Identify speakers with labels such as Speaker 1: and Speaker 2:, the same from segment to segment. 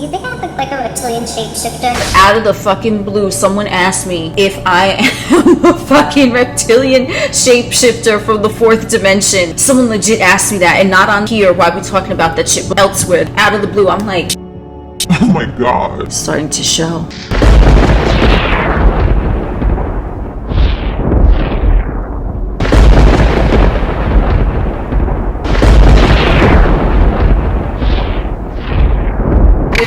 Speaker 1: you think I look like a reptilian shapeshifter?
Speaker 2: Out of the fucking blue, someone asked me if I am a fucking reptilian shapeshifter from the 4th dimension. Someone legit asked me that, and not on here. Why are we talking about that shit elsewhere? Out of the blue, I'm like,
Speaker 3: oh my god.
Speaker 2: starting to show.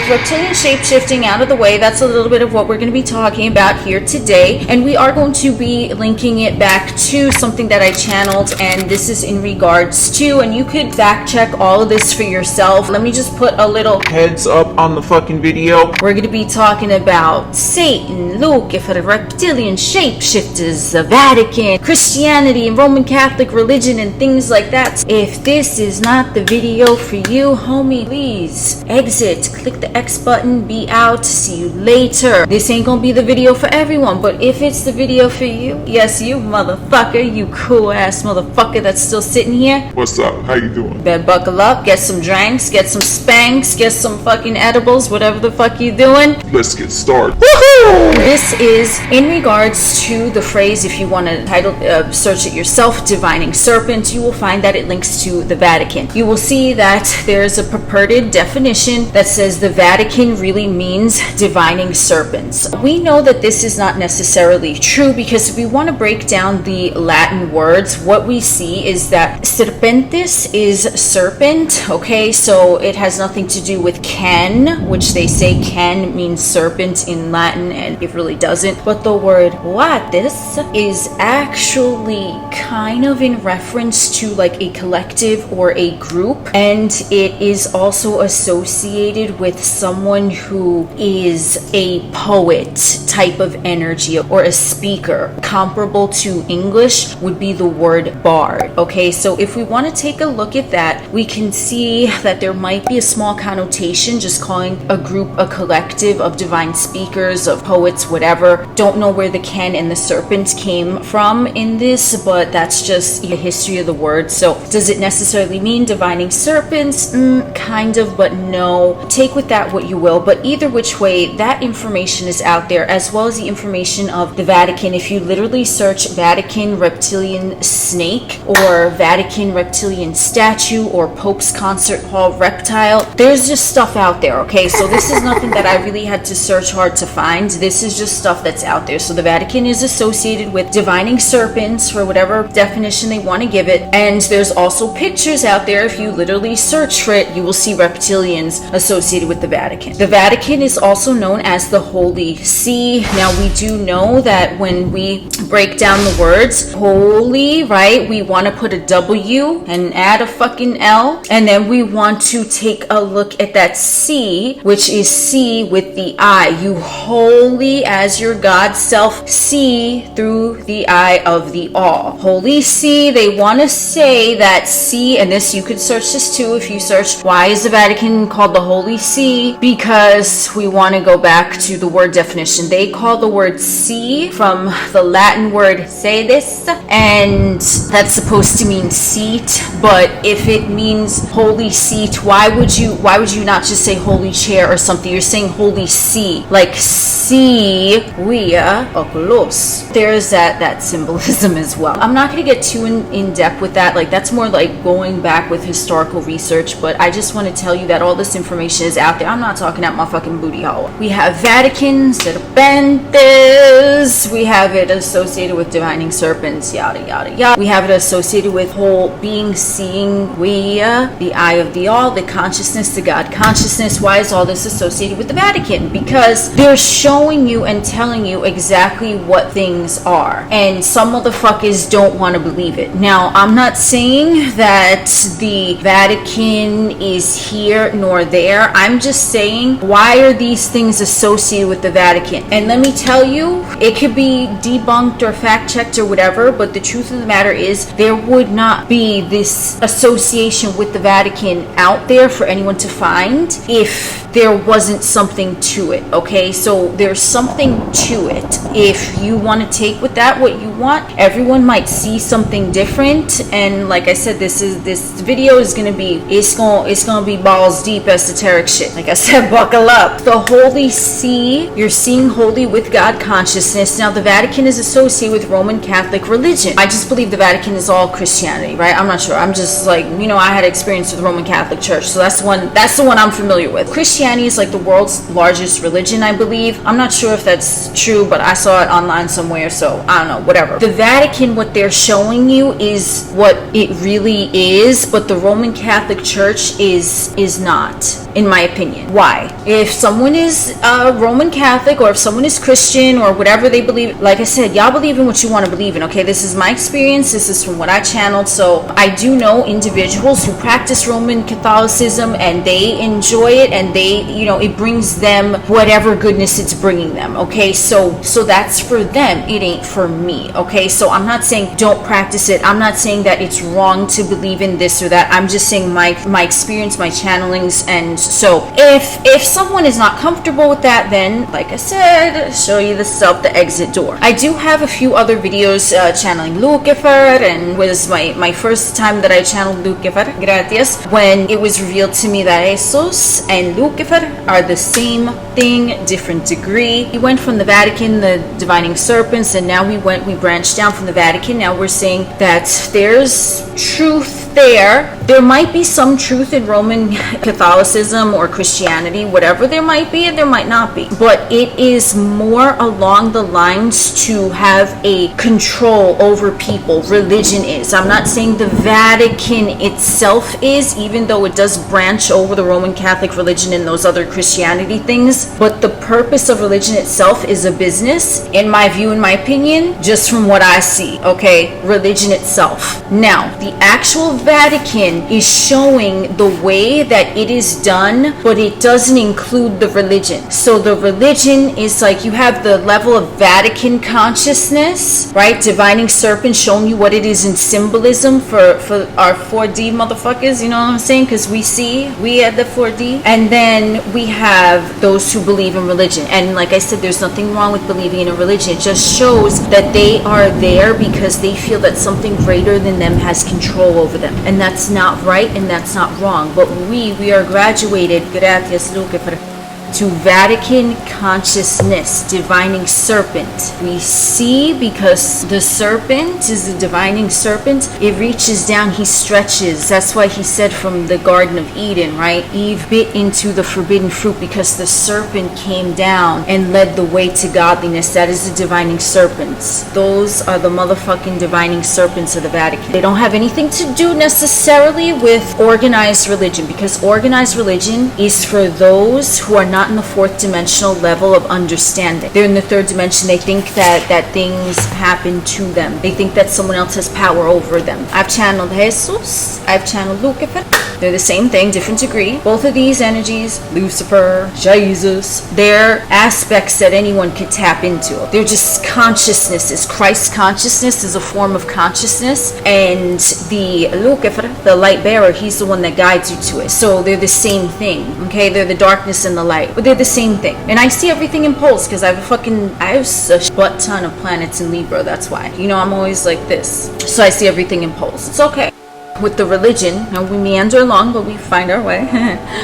Speaker 2: Reptilian shapeshifting out of the way, that's a little bit of what we're going to be talking about here today, and we are going to be linking it back to something that I channeled, and this is in regards to, and you could fact check all of this for yourself. Let me just put a little
Speaker 3: Heads up on the fucking video.
Speaker 2: we're going to be talking about Satan, Lucifer, reptilian shapeshifters, the Vatican, Christianity, and Roman Catholic religion, and things like that. If this is not the video for you, homie, please exit, click the X button, be out, see you later. This ain't gonna be the video for everyone, but if it's the video for you, yes, you motherfucker, you cool ass motherfucker that's still sitting here,
Speaker 3: What's up? How you doing?
Speaker 2: better buckle up, get some drinks, get some spanks, get some fucking edibles, whatever the fuck you doing.
Speaker 3: Let's get started.
Speaker 2: Woohoo! This is in regards to the phrase, if you want to title search it yourself, divining serpent, you will find that it links to the Vatican. You will see that there's a purported definition that says the Vatican really means divining serpents. We know that this is not necessarily true, because if we want to break down the Latin words, what we see is that Serpentes is serpent, okay? So it has nothing to do with can, which they say can means serpent in Latin, and it really doesn't. But the word latis is actually kind of in reference to like a collective or a group, and it is also associated with someone who is a poet type of energy or a speaker. Comparable to English would be the word bard. Okay, so if we want to take a look at that, we can see that there might be a small connotation just calling a group a collective of divine speakers, of poets, whatever. Don't know where the can and the serpent came from in this, but that's just the history of the word. So does it necessarily mean divining serpents? Kind of, but no. Take with that what you will, but either which way, that information is out there, as well as the information of the Vatican. If you literally search Vatican reptilian snake or Vatican reptilian statue or Pope's concert hall reptile, there's just stuff out there, okay? So this is nothing that I really had to search hard to find. This is just stuff that's out there. So the Vatican is associated with divining serpents, for whatever definition they want to give it, and there's also pictures out there. If you literally search for it, you will see reptilians associated with the Vatican. The Vatican is also known as the Holy See. Now we do know that when we break down the words holy, right, we want to put a W and add a fucking L, and then we want to take a look at that C, which is see with the I. You holy as your God self see through the eye of the all. Holy See, they want to say that see, and this you could search this too if you search why is the Vatican called the Holy See, because we want to go back to the word definition. They call the word see from the Latin word sedis, and that's supposed to mean seat, but if it means holy seat, why would you not just say holy chair or something? You're saying holy see, like see via oculos. There's that symbolism as well. I'm not going to get too in depth with that, like that's more like going back with historical research, but I just want to tell you that all this information is out there. I'm not talking out my fucking booty hole. We have Vatican, Serpentes, we have it associated with divining serpents, yada yada yada. We have it associated with whole being, seeing via the eye of the all, the consciousness, the God consciousness. Why is all this associated with the Vatican? Because they're showing you and telling you exactly what things are, and some motherfuckers don't want to believe it. Now, I'm not saying that the Vatican is here nor there. I'm just saying, why are these things associated with the Vatican? And let me tell you, it could be debunked or fact checked or whatever, but the truth of the matter is there would not be this association with the Vatican out there for anyone to find if there wasn't something to it. Okay, so there's something to it. If you want to take with that what you want, everyone might see something different. And like I said, this video is gonna be it's gonna be balls deep esoteric shit. Like I said, buckle up. The Holy See, you're seeing holy with God consciousness. Now the Vatican is associated with Roman Catholic religion. I just believe the Vatican is all Christianity, right? I'm not sure. I'm just like, I had experience with the Roman Catholic Church, so that's the one I'm familiar with. Christianity is like the world's largest religion, I believe. I'm not sure if that's true, but I saw it online somewhere, so I don't know, whatever. The Vatican, what they're showing you is what it really is, but the Roman Catholic Church is not, in my opinion. Why? If someone is Roman Catholic, or if someone is Christian, or whatever they believe, like I said, y'all believe in what you want to believe in, okay? This is my experience. This is from what I channeled. So I do know individuals who practice Roman Catholicism and they enjoy it, and they, it brings them whatever goodness it's bringing them, okay? So that's for them. It ain't for me, okay? So I'm not saying don't practice it. I'm not saying that it's wrong to believe in this or that. I'm just saying my experience, my channelings. And so if someone is not comfortable with that, then like I said, show you the exit door. I do have a few other videos channeling Lucifer, and was my first time that I channeled Lucifer, gracias, when it was revealed to me that Jesus and Lucifer are the same thing, different degree. We went from the Vatican, the divining serpents, and now we branched down from the Vatican. Now we're saying that there's truth there. There might be some truth in Roman Catholicism or Christianity, whatever there might be, and there might not be. But it is more along the lines to have a control over people. Religion is. I'm not saying the Vatican itself is, even though it does branch over the Roman Catholic religion and those other Christianity things. But the purpose of religion itself is a business, in my view, in my opinion, just from what I see. Okay, religion itself. Now, the actual Vatican is showing the way that it is done, but it doesn't include the religion. So the religion is like, you have the level of Vatican consciousness, right? Divining serpent showing you what it is in symbolism for our 4D motherfuckers, you know what I'm saying? Because we at the 4D. And then we have those who believe in religion. And like I said, there's nothing wrong with believing in a religion. It just shows that they are there because they feel that something greater than them has control over them. And that's not right, and that's not wrong. But we are graduated, gracias Lucifer, to Vatican consciousness, divining serpent. We see, because the serpent is the divining serpent, it reaches down, he stretches. That's why he said from the Garden of Eden, right? Eve bit into the forbidden fruit because the serpent came down and led the way to godliness. That is the divining serpents. Those are the motherfucking divining serpents of the Vatican. They don't have anything to do necessarily with organized religion, because organized religion is for those who are not in the fourth dimensional level of understanding. They're in the third dimension. They think that things happen to them. They think that someone else has power over them. I've channeled Jesus. I've channeled Lucifer. They're the same thing, different degree. Both of these energies, Lucifer, Jesus, they're aspects that anyone could tap into. They're just consciousnesses. Christ's consciousness is a form of consciousness, and the Lucifer, the light bearer, he's the one that guides you to it. So they're the same thing, okay? They're the darkness and the light, but they're the same thing. And I see everything in poles because I have a butt ton of planets in Libra. That's why, I'm always like this. So I see everything in poles. It's okay. With the religion, and we meander along, but we find our way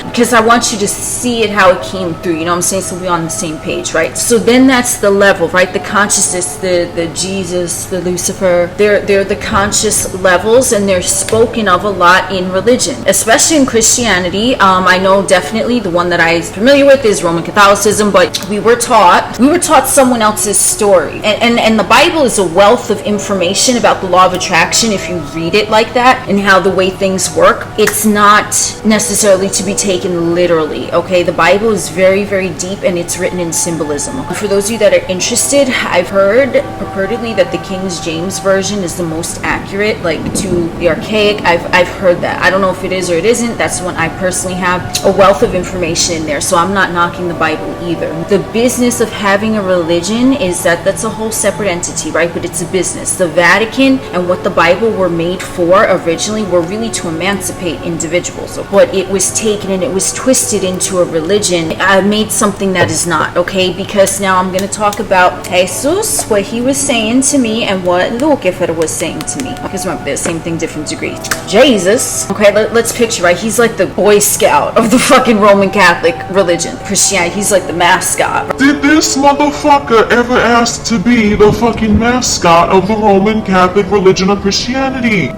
Speaker 2: because I want you to see it how it came through, you know what I'm saying? So we're on the same page, right? So then that's the level, right? The consciousness, the Jesus, the Lucifer, they're the conscious levels, and they're spoken of a lot in religion, especially in Christianity. I know definitely the one that I'm familiar with is Roman Catholicism, but we were taught someone else's story, and the Bible is a wealth of information about the law of attraction if you read it like that, and how the way things work, it's not necessarily to be taken literally, okay? The Bible is very, very deep, and it's written in symbolism. For those of you that are interested, I've heard purportedly that the King James Version is the most accurate, like to the archaic. I've heard that. I don't know if it is or it isn't. That's when I personally have a wealth of information in there, so I'm not knocking the Bible either. The business of having a religion is that's a whole separate entity, right? But it's a business. The Vatican and what the Bible were made for originally were really to emancipate individuals, but it was taken and it was twisted into a religion. I made something that is not, okay? Because now I'm going to talk about Jesus, what he was saying to me, and what Lucifer was saying to me. Because remember, they're the same thing, different degrees. Jesus, okay, let's picture, right? He's like the Boy Scout of the fucking Roman Catholic religion. Christianity, he's like the mascot.
Speaker 3: Did this motherfucker ever ask to be the fucking mascot of the Roman Catholic religion of Christianity?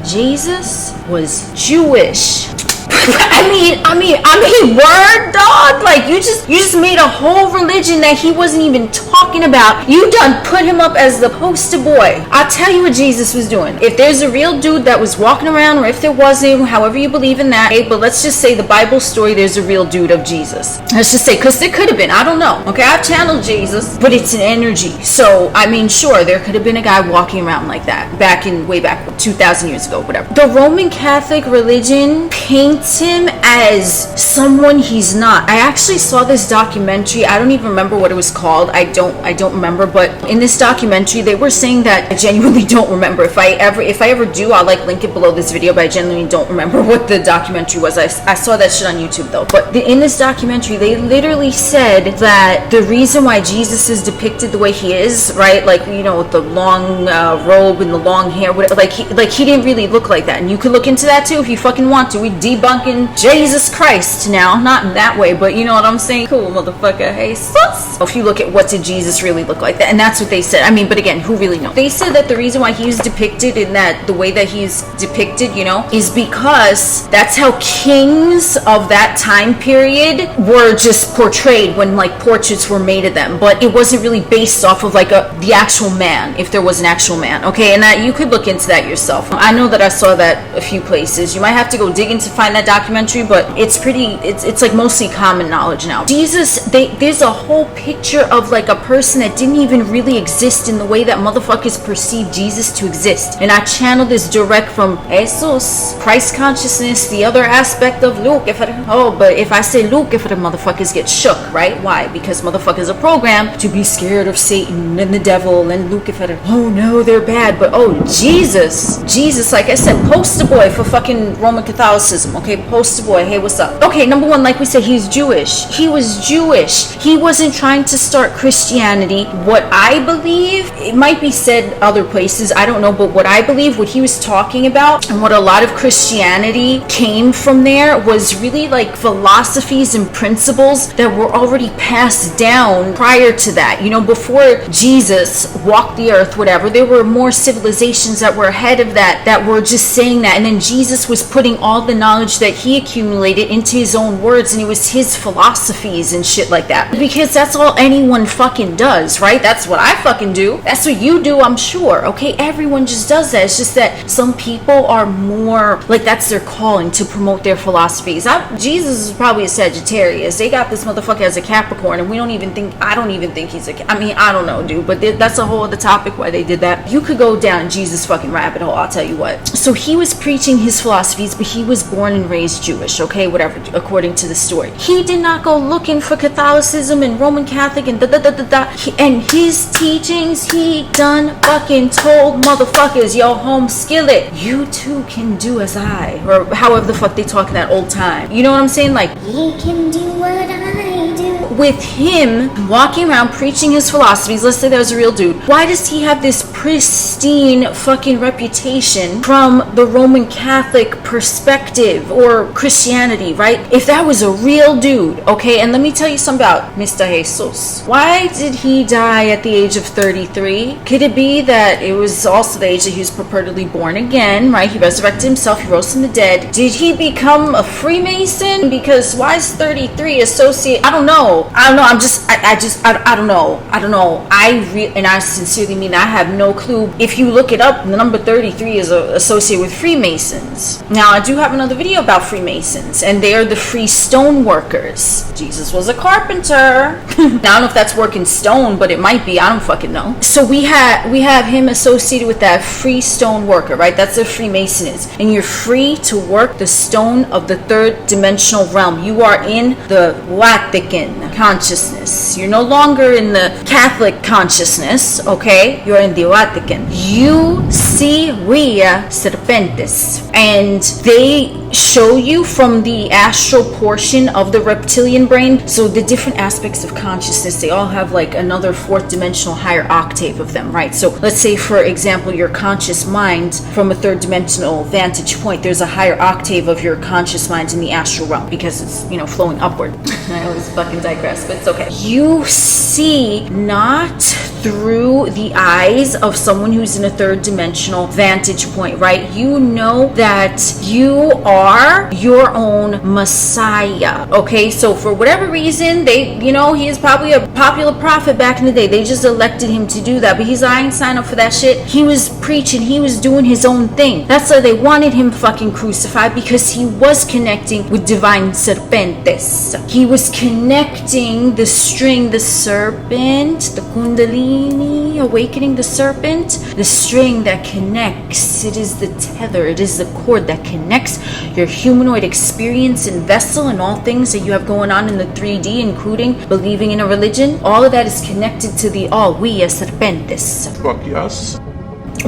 Speaker 2: Jesus was Jewish. I mean, word, dog. Like you just made a whole religion that he wasn't even talking about. You done put him up as the poster boy. I'll tell you what Jesus was doing. If there's a real dude that was walking around, or if there wasn't, however you believe in that, okay, but let's just say the Bible story, there's a real dude of Jesus. Let's just say, because there could have been, I don't know. Okay, I've channeled Jesus, but it's an energy. So, I mean, sure, there could have been a guy walking around like that way back 2,000 years ago, whatever. The Roman Catholic religion paints him as someone he's not. I actually saw this documentary. I don't even remember what it was called. I don't remember, but in this documentary they were saying that I genuinely don't remember. If I ever do, I'll like link it below this video, but I genuinely don't remember what the documentary was. I saw that shit on YouTube though. But in this documentary they literally said that the reason why Jesus is depicted the way he is, right, like, you know, with the long robe and the long hair, like he didn't really look like that. And you could look into that too if you fucking want to. We debunking Jesus Christ now, not in that way, but you know what I'm saying? Cool, motherfucker. Hey, sus. If you look at what did Jesus really look like, and that's what they said. I mean, but again, who really knows? They said that the reason why he's depicted in that, the way that he's depicted, you know, is because that's how kings of that time period were just portrayed when like portraits were made of them, but it wasn't really based off of like the actual man, if there was an actual man, okay? And that you could look into that yourself. I know that I saw that a few places. You might have to go dig in to find that documentary, but it's like mostly common knowledge now. Jesus, there's a whole picture of like a person that didn't even really exist in the way that motherfuckers perceive Jesus to exist. And I channeled this direct from Jesus, Christ consciousness, the other aspect of Lucifer. Oh, but if I say Lucifer, motherfuckers get shook, right? Why? Because motherfuckers are programmed to be scared of Satan and the devil and Lucifer. Oh no, they're bad. But oh, Jesus, like I said, poster boy for fucking Roman Catholicism, okay? Poster boy, hey, what's up? Okay, number one, like we said, he's Jewish. He was Jewish. He wasn't trying to start Christianity. What I believe, it might be said other places, I don't know, but what I believe, what he was talking about, and what a lot of Christianity came from there, was really like philosophies and principles that were already passed down prior to that. You know, before Jesus walked the earth, whatever, there were more civilizations that were ahead of that were just saying that, and then Jesus was putting all the knowledge that he accumulated into his own words, and it was his philosophies and shit like that, because that's all anyone fucking does, right? That's what I fucking do. That's what you do, I'm sure. Okay, everyone just does that. It's just that some people are more like, that's their calling, to promote their philosophies. Jesus is probably a Sagittarius. They got this motherfucker as a Capricorn, and I don't even think he's I don't know, dude, but that's a whole other topic why they did that. You could go down Jesus fucking rabbit hole, I'll tell you what. So he was preaching his philosophies, but he was born and raised Jewish, okay, whatever, according to the story. He did not go looking for Catholicism and Roman Catholic and and his teachings, he done fucking told motherfuckers, yo, home skillet, you too can do as I, or however the fuck they talk in that old time. You know what I'm saying? Like,
Speaker 1: You can do what I do.
Speaker 2: with him walking around preaching his philosophies, let's say there's a real dude, why does he have this pristine fucking reputation from the Roman Catholic perspective or Christianity, right? If that was a real dude, okay, and let me tell you something about Mr. Jesus. Why did he die at the age of 33? Could it be that it was also the age that he was purportedly born again, right? He resurrected himself, he rose from the dead. Did he become a Freemason? Because why is 33 associated? I don't know. know. I don't know. And I sincerely mean, I have no clue. If you look it up, the number 33 is associated with Freemasons. Now, I do have another video about Freemasons, and they are the free stone workers. Jesus was a carpenter. Now, I don't know if that's working stone, but it might be. I don't fucking know. So we have him associated with that free stone worker, right? That's what Freemason is. And you're free to work the stone of the third dimensional realm. You are in the Vatican consciousness. You're no longer in the Catholic consciousness, okay? You're in the Vatican. You see Serpentes, and they show you from the astral portion of the reptilian brain. So the different aspects of consciousness, they all have like another fourth dimensional higher octave of them, right? So let's say, for example, your conscious mind from a third dimensional vantage point, there's a higher octave of your conscious mind in the astral realm because it's, you know, flowing upward. I always fucking digress, but it's okay. You see not through the eyes of someone who's in a third dimensional vantage point, right? You know that you are your own Messiah, okay? So for whatever reason, he is probably a popular prophet back in the day. They just elected him to do that, but I ain't signed up for that shit. He was preaching, he was doing his own thing. That's why they wanted him fucking crucified, because he was connecting with divine Serpentes. He was connecting the string, the serpent, the Kundalini, awakening the serpent, the string that connects. It is the tether, it is the cord that connects your humanoid experience and vessel and all things that you have going on in the 3D, including believing in a religion. All of that is connected to the all, we as Serpentes.
Speaker 3: Fuck yes.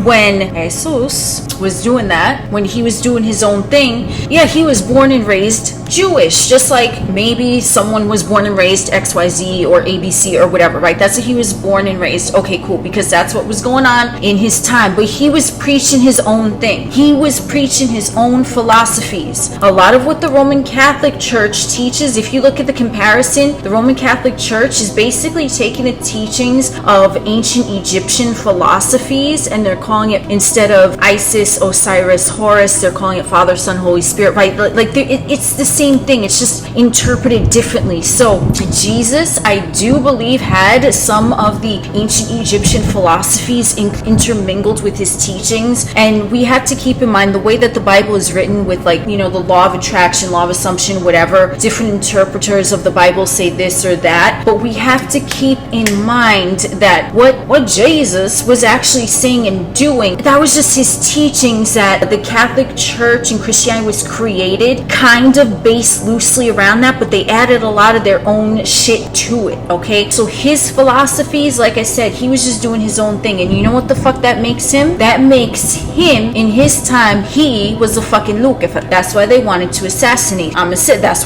Speaker 2: When Jesus was doing that, when he was doing his own thing, yeah, he was born and raised Jewish, just like maybe someone was born and raised XYZ or ABC or whatever, right? That's what he was born and raised. Okay, cool, because that's what was going on in his time. But he was preaching his own thing. He was preaching his own philosophies. A lot of what the Roman Catholic Church teaches, if you look at the comparison, the Roman Catholic Church is basically taking the teachings of ancient Egyptian philosophies, and they're calling it, instead of Isis, Osiris, Horus, they're calling it Father, Son, Holy Spirit, right? Like it's the same thing. It's just interpreted differently. So Jesus, I do believe, had some of the ancient Egyptian philosophies intermingled with his teachings. And we have to keep in mind the way that the Bible is written with, like, you know, the law of attraction, law of assumption, whatever. Different interpreters of the Bible say this or that. But we have to keep in mind that what Jesus was actually saying and doing, that was just his teachings, that the Catholic Church and Christianity was created kind of based loosely around that, but they added a lot of their own shit to it, okay? So his philosophies, like I said, he was just doing his own thing. And you know what the fuck that makes him? That makes him, in his time, he was a fucking Lucifer. That's why they wanted to assassinate. That's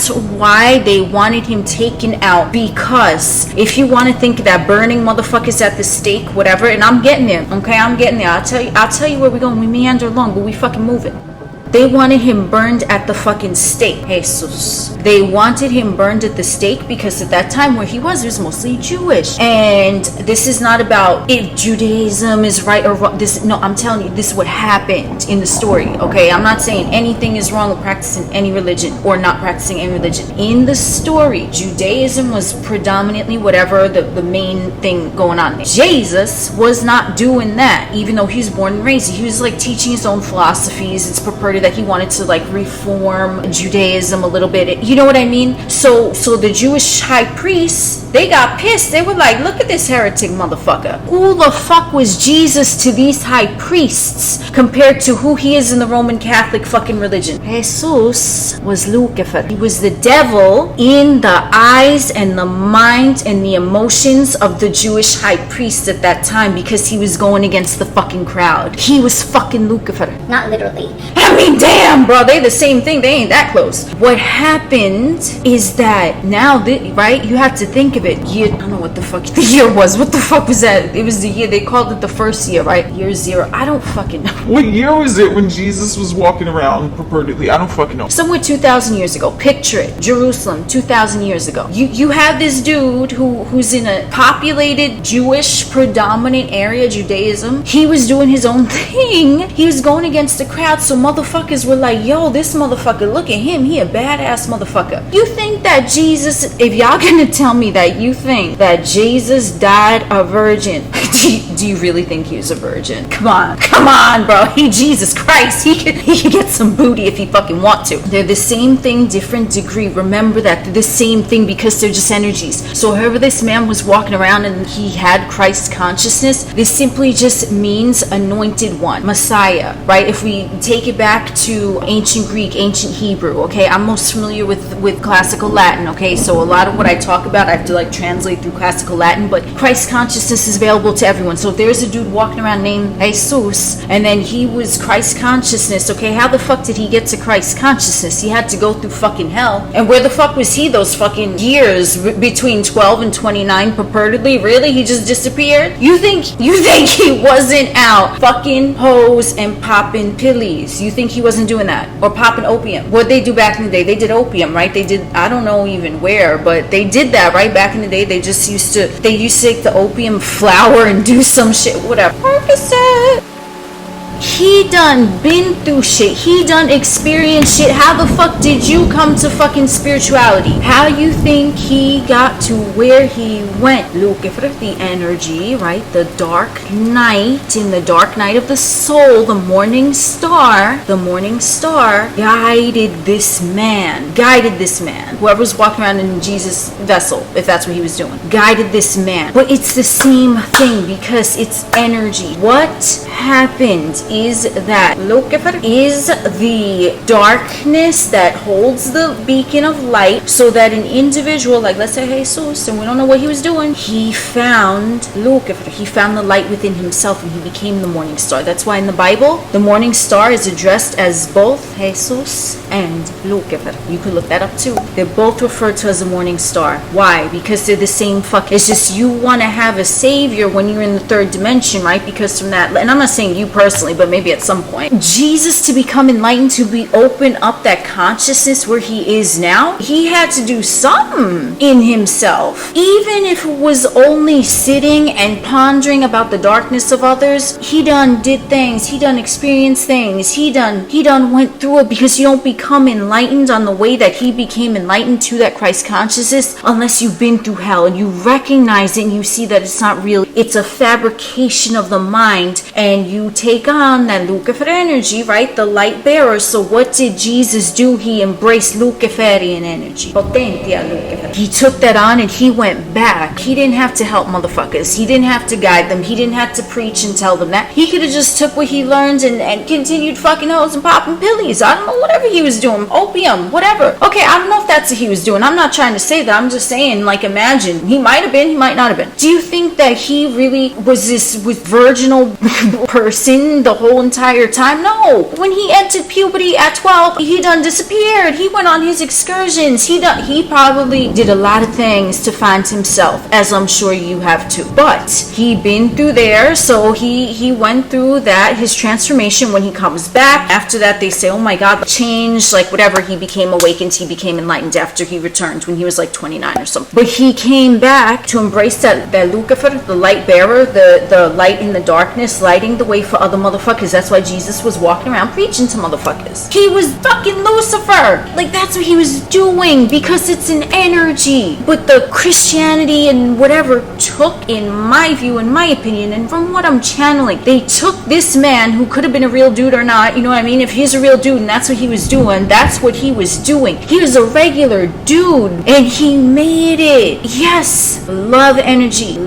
Speaker 2: why they wanted him taken out, because if you want to think that burning motherfuckers at the stake, whatever, and I'm getting there, okay? I'm getting there. I'll tell you where we're going. We meander along, but we fucking moving. They wanted him burned at the fucking stake. Jesus. They wanted him burned at the stake because at that time where he was, it was mostly Jewish. And this is not about if Judaism is right or wrong. I'm telling you, this is what happened in the story, okay? I'm not saying anything is wrong with practicing any religion or not practicing any religion. In the story, Judaism was predominantly whatever the main thing going on there. Jesus was not doing that, even though he was born and raised. He was like teaching his own philosophies. It's purported that he wanted to like reform Judaism a little bit. You know what I mean? So the Jewish high priests, they got pissed. They were like, look at this heretic motherfucker. Who the fuck was Jesus to these high priests compared to who he is in the Roman Catholic fucking religion? Jesus was Lucifer. He was the devil in the eyes and the mind and the emotions of the Jewish high priests at that time, because he was going against the fucking crowd. He was fucking Lucifer.
Speaker 1: Not literally.
Speaker 2: I mean, damn, bro, they the same thing. They ain't that close. What happened is that now, right, you have to think of it. I don't know what the fuck the year was. What the fuck was that? It was the year, they called it the first year, right? Year 0. I don't fucking know.
Speaker 3: What year was it when Jesus was walking around purportedly? I don't fucking know.
Speaker 2: Somewhere 2,000 years ago. Picture it. Jerusalem, 2,000 years ago. You have this dude who's in a populated Jewish predominant area, Judaism. He was doing his own thing. He was going against the crowd. So motherfucker, motherfuckers were like, yo, this motherfucker, look at him, he a badass motherfucker. You think that Jesus, if y'all gonna tell me that you think that Jesus died a virgin, do you really think he was a virgin? Come on, bro. He Jesus Christ. He could get some booty if he fucking want to. They're the same thing, different degree. Remember that they're the same thing because they're just energies. So however this man was walking around and he had Christ consciousness, this simply just means anointed one, Messiah, right? If we take it back to ancient Greek, ancient Hebrew, okay? I'm most familiar with classical Latin, okay? So a lot of what I talk about, I have to like translate through classical Latin, but Christ consciousness is available to everyone. So if there's a dude walking around named Jesus, and then he was Christ consciousness, okay, how the fuck did he get to Christ consciousness? He had to go through fucking hell. And where the fuck was he those fucking years between 12 and 29 purportedly? Really? He just disappeared? You think he wasn't out fucking hoes and popping pillies? You think he wasn't doing that? Or popping opium? What they do back in the day? They did opium, right? They did, I don't know even where, but they did that, right? Back in the day, they used to take the opium flower and do some shit, whatever. Percocet. He done been through shit. He done experienced shit. How the fuck did you come to fucking spirituality? How you think he got to where he went? Lucifer, the energy, right? The dark night, in the dark night of the soul, the morning star guided this man. Whoever's walking around in Jesus' vessel, if that's what he was doing, guided this man. But it's the same thing because it's energy. What happened is that Lucifer is the darkness that holds the beacon of light, so that an individual, like let's say Jesus, and we don't know what he was doing, he found Lucifer, he found the light within himself, and he became the morning star. That's why in the Bible, the morning star is addressed as both Jesus and Lucifer. You could look that up too. They're both referred to as the morning star. Why? Because they're the same fuck. It's just you want to have a savior when you're in the third dimension, right? Because from that, and I'm not saying you personally, but maybe at some point, Jesus, to become enlightened, to be open up that consciousness where he is now, he had to do something in himself. Even if it was only sitting and pondering about the darkness of others, he done did things, he done experienced things, he done went through it, because you don't become enlightened on the way that he became enlightened to that Christ consciousness unless you've been through hell and you recognize it and you see that it's not real. It's a fabrication of the mind, and you take on that Lucifer energy, right? The light bearer. So what did Jesus do? He embraced Luciferian energy. Potentia Lucifer. He took that on and he went back. He didn't have to help motherfuckers. He didn't have to guide them. He didn't have to preach and tell them that. He could have just took what he learned and continued fucking hoes and popping pillies. I don't know, whatever he was doing. Opium, whatever. Okay, I don't know if that's what he was doing. I'm not trying to say that. I'm just saying, like, imagine. He might have been, he might not have been. Do you think that he really was this virginal person the whole entire time? No. When he entered puberty at 12, he done disappeared. He went on his excursions. He probably did a lot of things to find himself, as I'm sure you have too. But he been through there, so he went through that, his transformation. When he comes back, after that they say, oh my God, changed, like whatever, he became awakened, he became enlightened after he returned when he was like 29 or something. But he came back to embrace that Lucifer, the light bearer, the light in the darkness, lighting the way for other motherfuckers. That's why Jesus was walking around preaching to motherfuckers. He was fucking Lucifer. Like, that's what he was doing, because it's an energy. But the Christianity and whatever took, in my view, in my opinion, and from what I'm channeling, they took this man who could have been a real dude or not, you know what I mean? If he's a real dude and that's what he was doing, that's what he was doing. He was a regular dude and he made it. Yes. Love energy.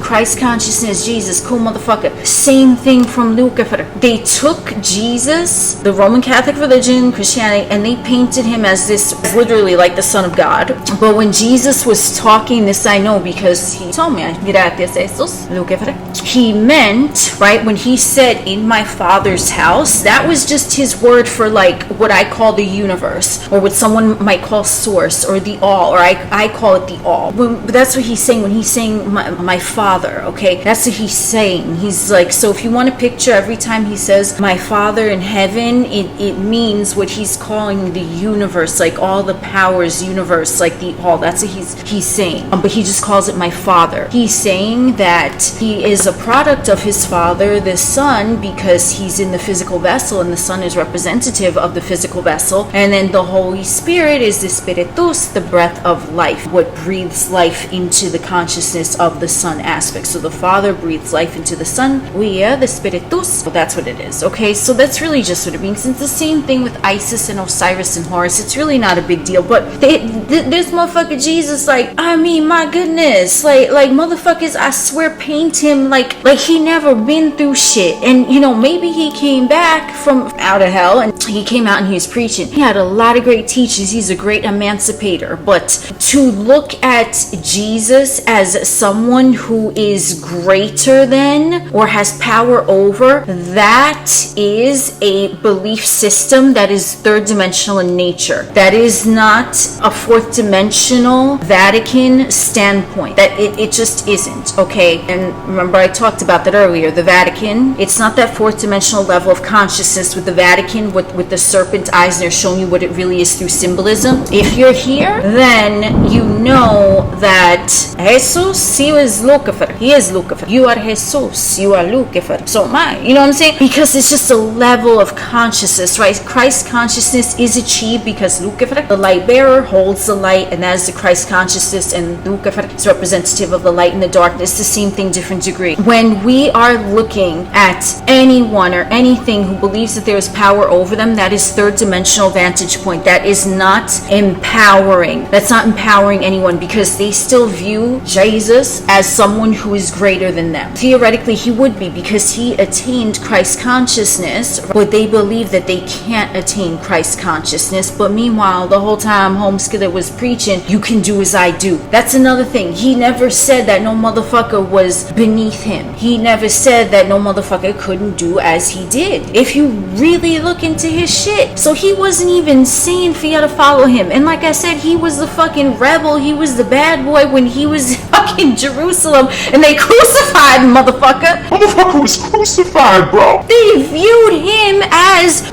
Speaker 2: Christ consciousness, Jesus, cool motherfucker. Same thing from Lucifer. They took Jesus, the Roman Catholic religion, Christianity, and they painted him as this, literally like the Son of God. But when Jesus was talking, this I know because he told me, gracias Jesus, Lucifer, he meant, right, when he said in my Father's house, that was just his word for like what I call the universe, or what someone might call source, or the all, or I call it the all. But that's what he's saying when he's saying my Father, okay? That's what he's saying. He's like, so if you you want to picture every time he says my Father in heaven, it means what he's calling the universe, like all the powers universe, like the all. That's what he's saying. But he just calls it my Father. He's saying that he is a product of his Father, the Son, because he's in the physical vessel, and the Son is representative of the physical vessel. And then the Holy Spirit is the Spiritus, the breath of life, what breathes life into the consciousness of the Son aspect. So the Father breathes life into the Son. We are the Spiritus. Well, that's what it is. Okay, so that's really just what it means. It's the same thing with Isis and Osiris and Horus. It's really not a big deal. But this motherfucker Jesus, like, I mean, my goodness, like motherfuckers, I swear, paint him like he never been through shit. And you know, maybe he came back from out of hell and he came out and he was preaching. He had a lot of great teachings. He's a great emancipator. But to look at Jesus as someone who is greater than or has power over, that is a belief system that is third dimensional in nature. That is not a fourth dimensional Vatican standpoint. That it just isn't. Okay, and remember I talked about that earlier. The Vatican, it's not that fourth dimensional level of consciousness with the Vatican with the serpent eyes, and they're showing you what it really is through symbolism. If you're here, then you know that Jesus, he is Lucifer. He is Lucifer. You are Jesus. You are Lucifer. So am I. You know what I'm saying? Because it's just a level of consciousness, right? Christ consciousness is achieved because Lucifer, the light bearer, holds the light, and that is the Christ consciousness, and Lucifer is representative of the light and the darkness. The same thing, different degree. When we are looking at anyone or anything who believes that there is power over them, that is third dimensional vantage point. That is not empowering. That's not empowering anyone, because they still view Jesus as someone who is greater than them. Theoretically, he would be, because he attained Christ consciousness, but they believe that they can't attain Christ consciousness. But meanwhile, the whole time Homeskiller was preaching, you can do as I do. That's another thing. He never said that no motherfucker was beneath him. He never said that no motherfucker couldn't do as he did. If you really look into his shit. So he wasn't even saying for you to follow him. And like I said, he was the fucking rebel. He was the bad boy when he was fucking Jerusalem and they crucified him, motherfucker.
Speaker 3: Motherfucker was crucified, bro.
Speaker 2: They viewed him as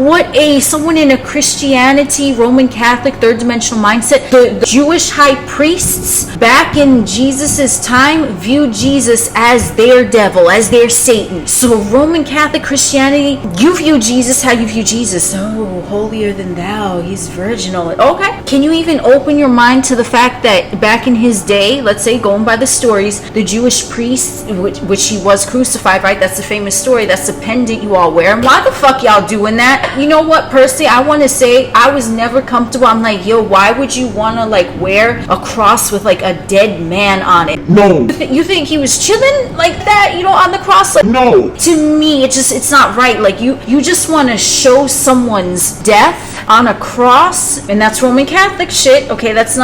Speaker 2: someone in a Christianity, Roman Catholic, third dimensional mindset. The Jewish high priests back in Jesus's time viewed Jesus as their devil, as their Satan. So Roman Catholic Christianity, you view Jesus how you view Jesus. Oh, holier than thou. He's virginal. Okay. Can you even open your mind to the fact that back in his day, let's say going by the stories, the Jewish priests, which he was crucified, right? That's the famous story. That's the pendant you all wear. Why the fuck y'all doing that? You know what, personally, I want to say I was never comfortable. I'm like, yo, why would you want to like wear a cross with like a dead man on it?
Speaker 3: No.
Speaker 2: You think he was chilling like that, you know, on the cross? Like,
Speaker 3: no.
Speaker 2: To me, it's not right. Like you just want to show someone's death on a cross, and that's Roman Catholic shit. Okay, that's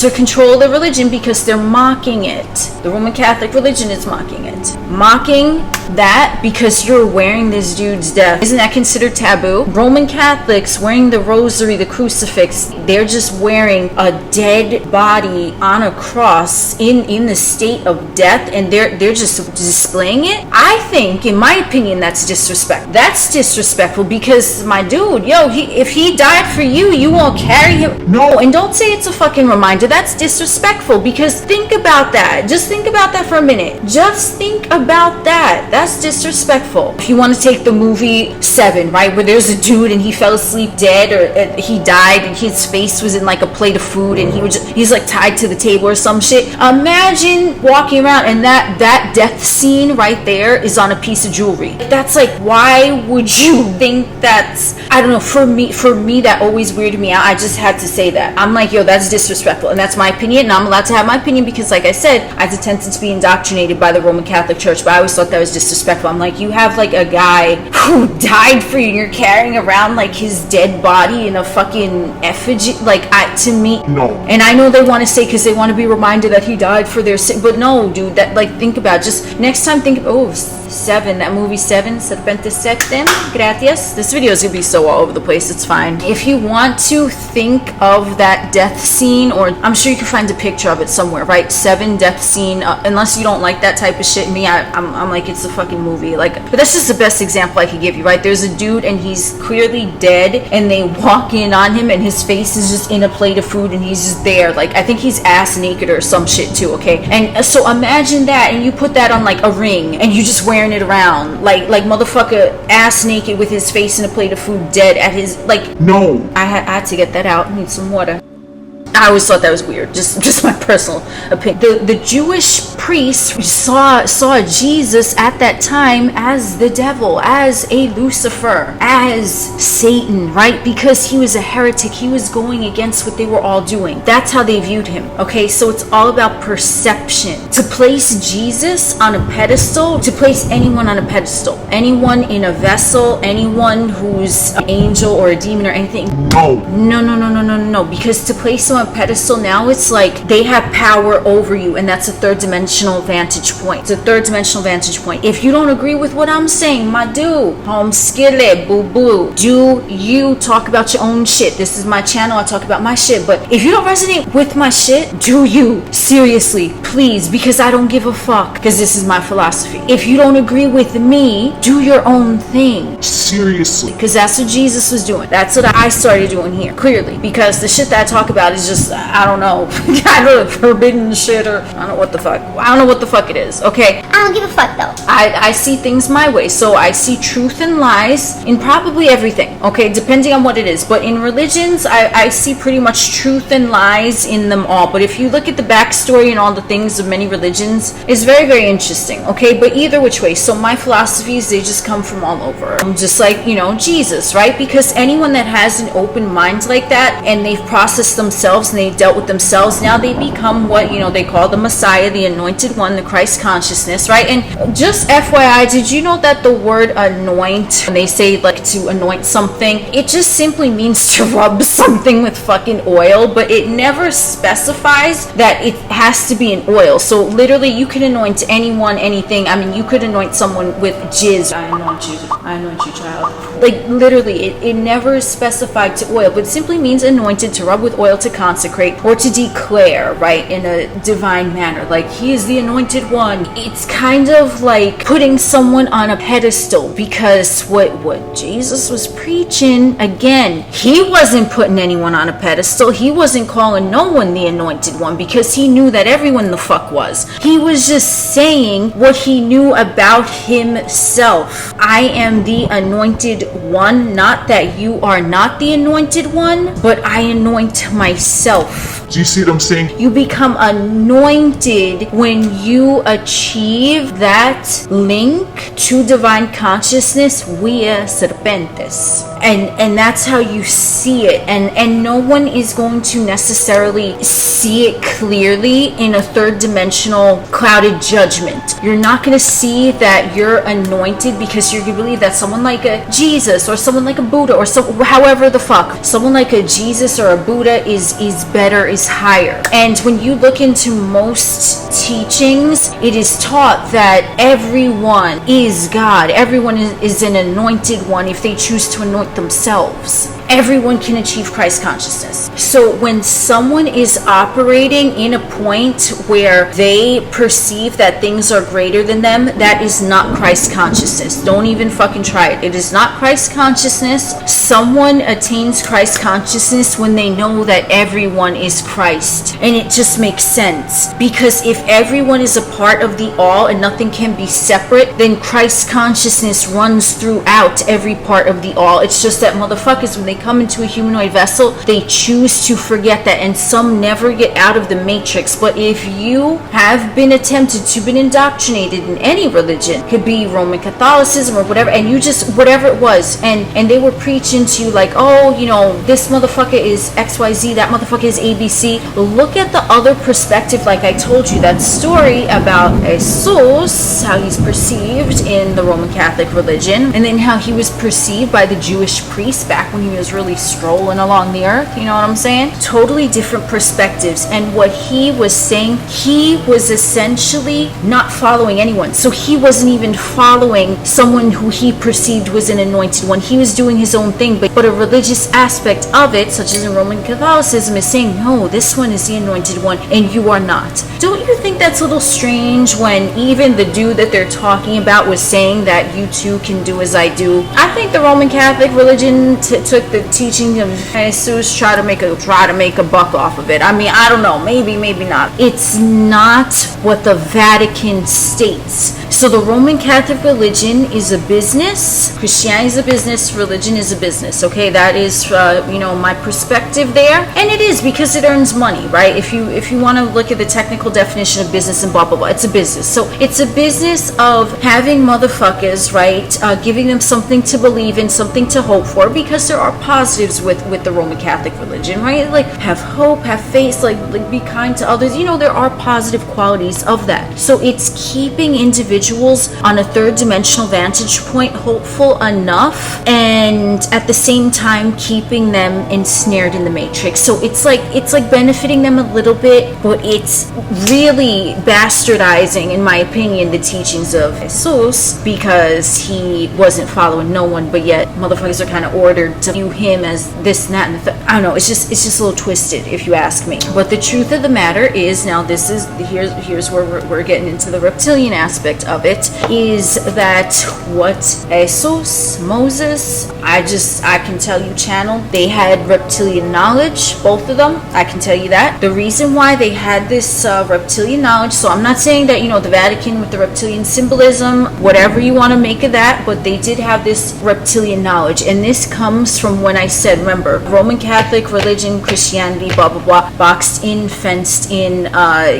Speaker 2: to control the religion, because they're mocking it. The Roman Catholic religion is mocking it. Mocking that because you're wearing this dude's death. Isn't that considered taboo? Roman Catholics wearing the rosary, the crucifix, they're just wearing a dead body on a cross in the state of death, and they're just displaying it. I think, in my opinion, that's disrespect. That's disrespectful, because my dude, yo, if he died for you, you won't carry him.
Speaker 3: No.
Speaker 2: And don't say it's a fucking reminder. That's disrespectful, because think about that. Just think about that for a minute. Just think about that. That's disrespectful. If you want to take the movie Seven, right, where there's a dude and he fell asleep dead, or he died and his face was in like a plate of food and he's like tied to the table or some shit. Imagine walking around and that death scene right there is on a piece of jewelry. That's like, why would you think that's, I don't know, for me that always weirded me out. I just had to say that. I'm like, yo, that's disrespectful, and that's my opinion, and I'm allowed to have my opinion, because like I said, I had a tendency to be indoctrinated by the Roman Catholic Church, but I always thought that was disrespectful. I'm like, you have like a guy who died for you and you're carrying around like his dead body in a fucking effigy. Like, to me,
Speaker 3: no.
Speaker 2: And I know they want to say, because they want to be reminded that he died for their sin, but no, dude, that, like, think about it. Just next time, think, oh, Seven, that movie Seven, Serpentes Septem, gracias. This video is gonna be so all over the place, it's fine. If you want to think of that death scene, or I'm sure you can find a picture of it somewhere, right? Seven, death scene, unless you don't like that type of shit. Me, I'm like, it's a fucking movie. Like, but that's just the best example I could give you, right? There's a dude and he's clearly dead, and they walk in on him and his face is just in a plate of food and he's just there. Like, I think he's ass naked or some shit too, okay? And so imagine that, and you put that on like a ring and you just wearing it around, like motherfucker ass naked with his face in a plate of food, dead at his, like,
Speaker 3: No.
Speaker 2: I had to get that out. I need some water. I always thought that was weird, just my personal opinion. The Jewish priests saw Jesus at that time as the devil, as a Lucifer, as Satan, right? Because he was a heretic. He was going against what they were all doing. That's how they viewed him, okay? So it's all about perception. To place Jesus on a pedestal, to place anyone on a pedestal, anyone in a vessel, anyone who's an angel or a demon or anything. No. Because to place them on a pedestal now, it's like they have power over you, and that's a third dimensional vantage point. It's a third dimensional vantage point. If you don't agree with what I'm saying, my dude, home skillet, boo boo, do you talk about your own shit? This is my channel, I talk about my shit. But if you don't resonate with my shit, do you? Seriously, please, because I don't give a fuck, because this is my philosophy. If you don't agree with me, do your own thing.
Speaker 3: Seriously.
Speaker 2: Because that's what Jesus was doing. That's what I started doing here, clearly. Because the shit that I talk about is just, I don't know, I don't know, forbidden shit, or I don't know what the fuck. I don't know what the fuck it is, okay?
Speaker 1: I don't give a fuck though.
Speaker 2: I see things my way. So I see truth and lies in probably everything, okay? Depending on what it is. But in religions, I see pretty much truth and lies in them all. But if you look at the backstory and all the things of many religions, it's very, very interesting, okay? But either which way, so my philosophies, they just come from all over. Just like, you know, Jesus, right? Because anyone that has an open mind like that, and they've processed themselves and they've dealt with themselves, now they become what, you know, they call the Messiah, the anointed one, the Christ consciousness, right? And just FYI, did you know that the word anoint, when they say like to anoint something, it just simply means to rub something with fucking oil, but it never specifies that it has to be an oil. So literally you can anoint anyone, anything. I mean, you could anoint someone with jizz. I anoint you, child. Like literally, it never is specified to oil, but it simply means anointed, to rub with oil, to consecrate, or to declare, right, in a divine manner, like he is the anointed one. It's kind of like putting someone on a pedestal, because what Jesus was preaching, again, he wasn't putting anyone on a pedestal. He wasn't calling no one the anointed one, because he knew that everyone the fuck was. He was just saying what he knew about himself. I am the anointed one, not that you are not the anointed one, but I anoint myself.
Speaker 3: Do you see what I'm saying?
Speaker 2: You become anointed when you achieve that link to divine consciousness via Serpentes. And that's how you see it. And no one is going to necessarily see it clearly in a third dimensional clouded judgment. You're not going to see that you're anointed because you're going to believe that someone like a Jesus or someone like a Buddha or however the fuck, someone like a Jesus or a Buddha is better, is higher. And when you look into most teachings, it is taught that everyone is God. Everyone is an anointed one if they choose to anoint themselves. Everyone can achieve Christ consciousness. So when someone is operating in a point where they perceive that things are greater than them, that is not Christ consciousness. Don't even fucking try it. It is not Christ consciousness. Someone attains Christ consciousness when they know that everyone is Christ. And it just makes sense. Because if everyone is a part of the all and nothing can be separate, then Christ consciousness runs throughout every part of the all. It's just that motherfuckers, when they come into a humanoid vessel, they choose to forget that, and some never get out of the matrix. But if you have been been indoctrinated in any religion, could be Roman Catholicism or whatever, and you just, whatever it was, and they were preaching to you like, oh, you know, this motherfucker is XYZ, that motherfucker is ABC. Look at the other perspective, like I told you, that story about Jesus, how he's perceived in the Roman Catholic religion, and then how he was perceived by the Jewish priests back when he was was really strolling along the earth, you know what I'm saying? Totally different perspectives. And what he was saying, he was essentially not following anyone. So he wasn't even following someone who he perceived was an anointed one. He was doing his own thing, but a religious aspect of it, such as in Roman Catholicism, is saying, no, this one is the anointed one and you are not. Don't you think that's a little strange when even the dude that they're talking about was saying that you too can do as I do? I think the Roman Catholic religion took the teaching of Jesus, try to make a buck off of it. I mean, I don't know, maybe not. It's not what the Vatican states. So the Roman Catholic religion is a business, Christianity is a business, religion is a business, okay? That is, my perspective there. And it is because it earns money, right? If you want to look at the technical definition of business and blah, blah, blah, it's a business. So it's a business of having motherfuckers, right, giving them something to believe in, something to hope for, because there are positives with the Roman Catholic religion, right? Like, have hope, have faith, like be kind to others. There are positive qualities of that. So it's keeping individuals on a third dimensional vantage point hopeful enough, and at the same time keeping them ensnared in the matrix. So it's like benefiting them a little bit, but it's really bastardizing, in my opinion, the teachings of Jesus, because he wasn't following no one, but yet motherfuckers are kind of ordered to view him as this and that and the I don't know, it's just a little twisted, if you ask me. But the truth of the matter is, now this is here's where we're getting into the reptilian aspect of it, is that what Jesus, Moses, I can tell you, channel, they had reptilian knowledge, both of them. I can tell you that. The reason why they had this reptilian knowledge, so I'm not saying that, the Vatican with the reptilian symbolism, whatever you want to make of that, but they did have this reptilian knowledge. And this comes from when I said, remember, Roman Catholic religion, Christianity, blah, blah, blah, boxed in, fenced in,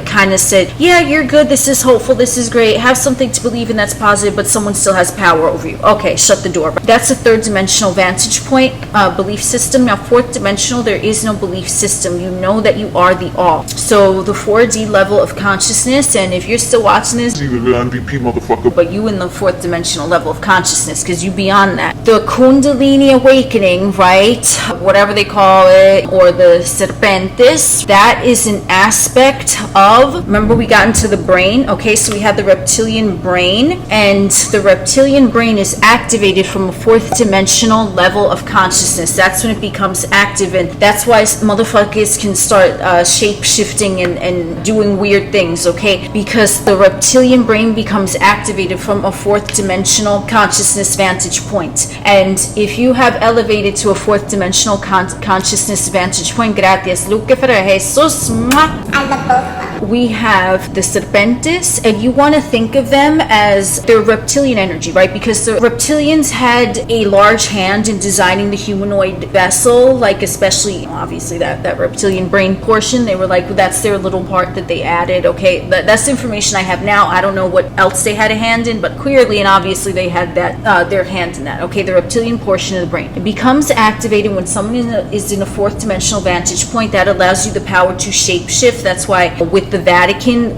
Speaker 2: kind of said, yeah, you're good, this is hopeful, this is great, have something to believe in that's positive, but someone still has power over you. Okay, shut the door. That's a third dimensional vantage point belief system. Now, fourth dimensional, there is no belief system. You know that you are the all. So the 4D level of consciousness, and if you're still watching this,
Speaker 3: You're the MVP motherfucker.
Speaker 2: but you in the fourth dimensional level of consciousness, because you beyond that. The Kundalini awakening, right? Whatever they call it, or the Serpentes, that is an aspect of, remember we got into the brain, okay? So we had the reptilian brain, and the reptilian brain is activated from a fourth dimensional level of consciousness. That's when it becomes active, and that's why motherfuckers can start shape-shifting and doing weird things, okay? Because the reptilian brain becomes activated from a fourth dimensional consciousness vantage point. And if you have elevated to a fourth dimensional consciousness vantage point, gracias Lucifer, Jesus,
Speaker 1: I love both.
Speaker 2: we have the Serpentes, and you want to think of them as their reptilian energy, right? Because the reptilians had a large hand in designing the humanoid vessel, like especially, obviously, that reptilian brain portion. They were like, that's their little part that they added, okay? That's the information I have now. I don't know what else they had a hand in, but clearly and obviously they had that their hand in that, okay? The reptilian portion of the brain. It becomes activated when someone is in a fourth dimensional vantage point. That allows you the power to shapeshift. That's why with the Vatican,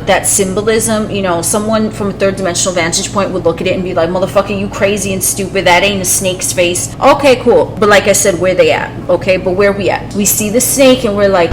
Speaker 2: that symbolism, someone from a third dimensional vantage point would look at it and be like, motherfucker, you crazy and stupid, that ain't a snake's face. Okay, cool. But like I said, where they at? Okay, but where we at? We see the snake and we're like,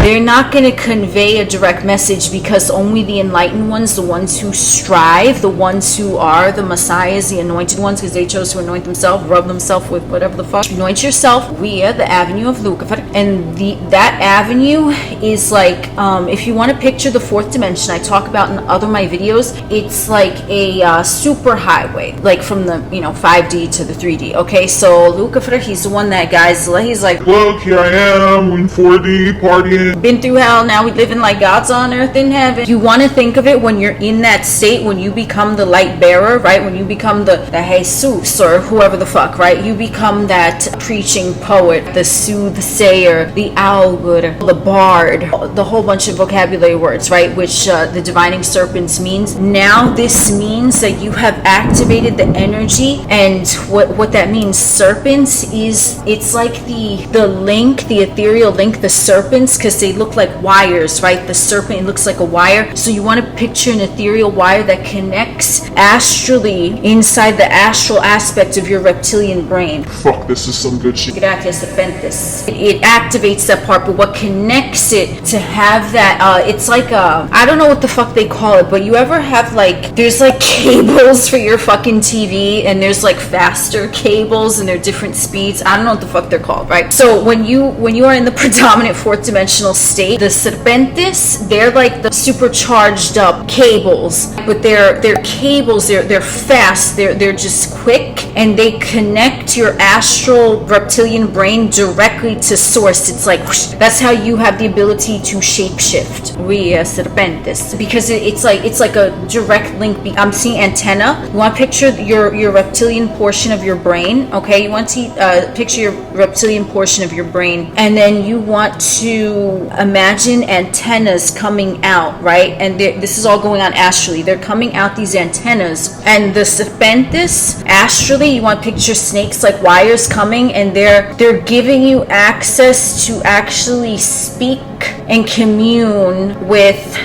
Speaker 2: they're not going to convey a direct message, because only the enlightened ones, the ones who strive, the ones who are the messiahs, the anointed ones, because they chose to anoint themselves, rub themselves with whatever the fuck, anoint yourself via the avenue of Lucifer. And that avenue is like, if you want to picture the fourth dimension I talk about in other my videos, it's like a super highway, like from the 5D to the 3D. Okay, so Lucifer, he's the one that, guys, he's like,
Speaker 3: Look, here I am in 4D partying.
Speaker 2: been through hell, now we living like God's on earth in heaven. You want to think of it when you're in that state, when you become the light bearer, right? When you become the Jesus or whoever the fuck, right? You become that preaching poet, the soothsayer, the augur, the bard, the whole bunch of vocabulary words, right? Which the divining serpents means. Now this means that you have activated the energy, and what that means, serpents is, it's like the link, the ethereal link, the serpents, because they look like wires, right? The serpent, it looks like a wire. So you want to picture an ethereal wire that connects astrally inside the astral aspect of your reptilian brain.
Speaker 3: Fuck, this is some good shit.
Speaker 2: Gracias, Serpentes. It activates that part, but what connects it to have that, it's like a, I don't know what the fuck they call it, but you ever have like, there's like cables for your fucking TV, and there's like faster cables, and they're different speeds. I don't know what the fuck they're called, right? So when you are in the predominant fourth dimensional state, the Serpentes, they're like the supercharged up cables, but they're cables, they're fast, they're just quick, and they connect your astral reptilian brain directly to source. It's like whoosh. That's how you have the ability to shapeshift. We Serpentes, because it's like a direct link. I'm seeing antenna. You want to picture your reptilian portion of your brain, okay? You want to picture your reptilian portion of your brain, and then you want to imagine antennas coming out, right? And this is all going on astrally. They're coming out, these antennas, and the Serpentes astrally, you want to picture snakes like wires coming, and they're giving you access to actually speak and commune with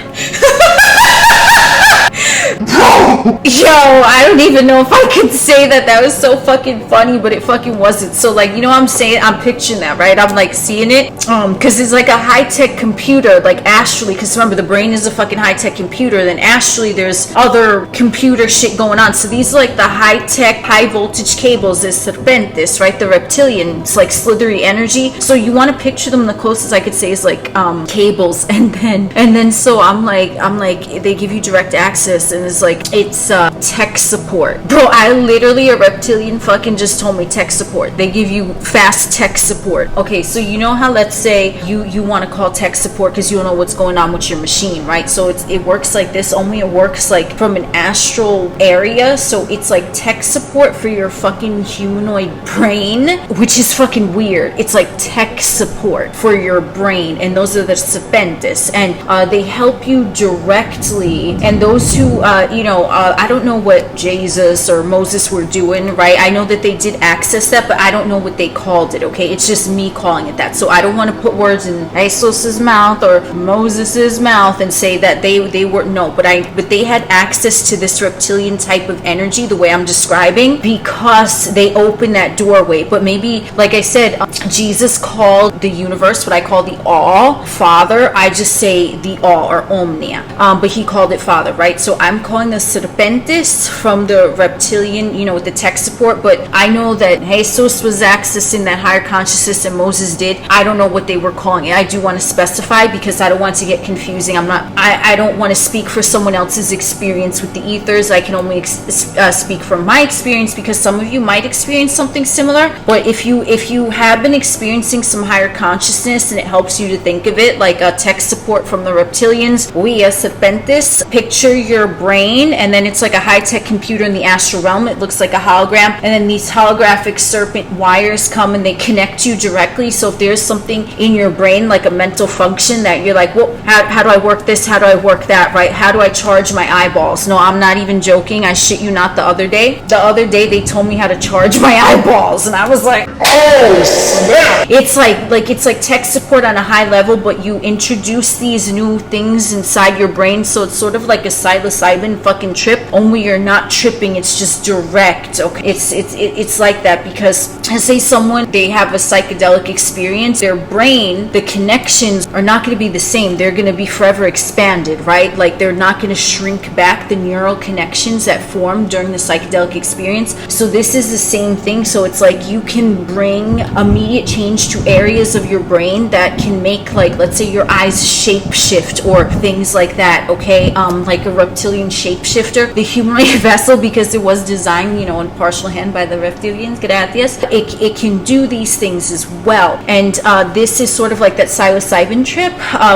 Speaker 2: Yo, I don't even know if I could say that. That was so fucking funny, but it fucking wasn't. So like, you know what I'm saying? I'm picturing that, right? I'm like seeing it, because it's like a high-tech computer, like astrally, because remember, the brain is a fucking high-tech computer, then astrally there's other computer shit going on. So these are like the high-tech, high-voltage cables, is Serpentes, right? The reptilian, it's like slithery energy. So you want to picture them, the closest I could say is like cables, and then so I'm like they give you direct access, and it's tech support. Bro, I literally, a reptilian fucking just told me tech support. They give you fast tech support. Okay, so you know how, let's say you want to call tech support because you don't know what's going on with your machine, right? So it works like this, only it works like from an astral area. So it's like tech support for your fucking humanoid brain, which is fucking weird. It's like tech support for your brain, and those are the Serpentes, and they help you directly. And those who I don't know what Jesus or Moses were doing, right? I know that they did access that, but I don't know what they called it, okay? It's just me calling it that. So I don't want to put words in Jesus's mouth or Moses's mouth and say that they were, no, but they had access to this reptilian type of energy, the way I'm describing, because they opened that doorway. But maybe, like I said, Jesus called the universe what I call the all, Father. I just say the all, or omnia, but he called it Father, right? So I'm calling the Serpentes from the reptilian, with the tech support, but I know that Jesus was accessing that higher consciousness and Moses did. I don't know what they were calling it. I do want to specify because I don't want to get confusing. I don't want to speak for someone else's experience with the ethers. I can only speak from my experience, because some of you might experience something similar. But if you have been experiencing some higher consciousness and it helps you to think of it like a tech support from the reptilians, we as Serpentes, picture your brain, and then it's like a high-tech computer in the astral realm. It looks like a hologram, and then these holographic serpent wires come and they connect you directly. So if there's something in your brain, like a mental function that you're like, well, how do I work this, how do I work that, right? How do I charge my eyeballs? No, I'm not even joking. I shit you not. The other day they told me how to charge my eyeballs, and I was like, oh snap. It's like tech support on a high level, but you introduce these new things inside your brain, so it's sort of like a psilocybin fucking trip, only you're not tripping, it's just direct. Okay, it's like that, because I say someone, they have a psychedelic experience, their brain, the connections are not going to be the same. They're going to be forever expanded, right? Like they're not going to shrink back, the neural connections that form during the psychedelic experience. So this is the same thing. So it's like you can bring immediate change to areas of your brain that can make, like, let's say your eyes shape shift or things like that, okay? Like a reptilian shape shapeshifter, the humanoid vessel, because it was designed, you know, in partial hand by the reptilians, gracias, it can do these things as well. And this is sort of like that psilocybin trip,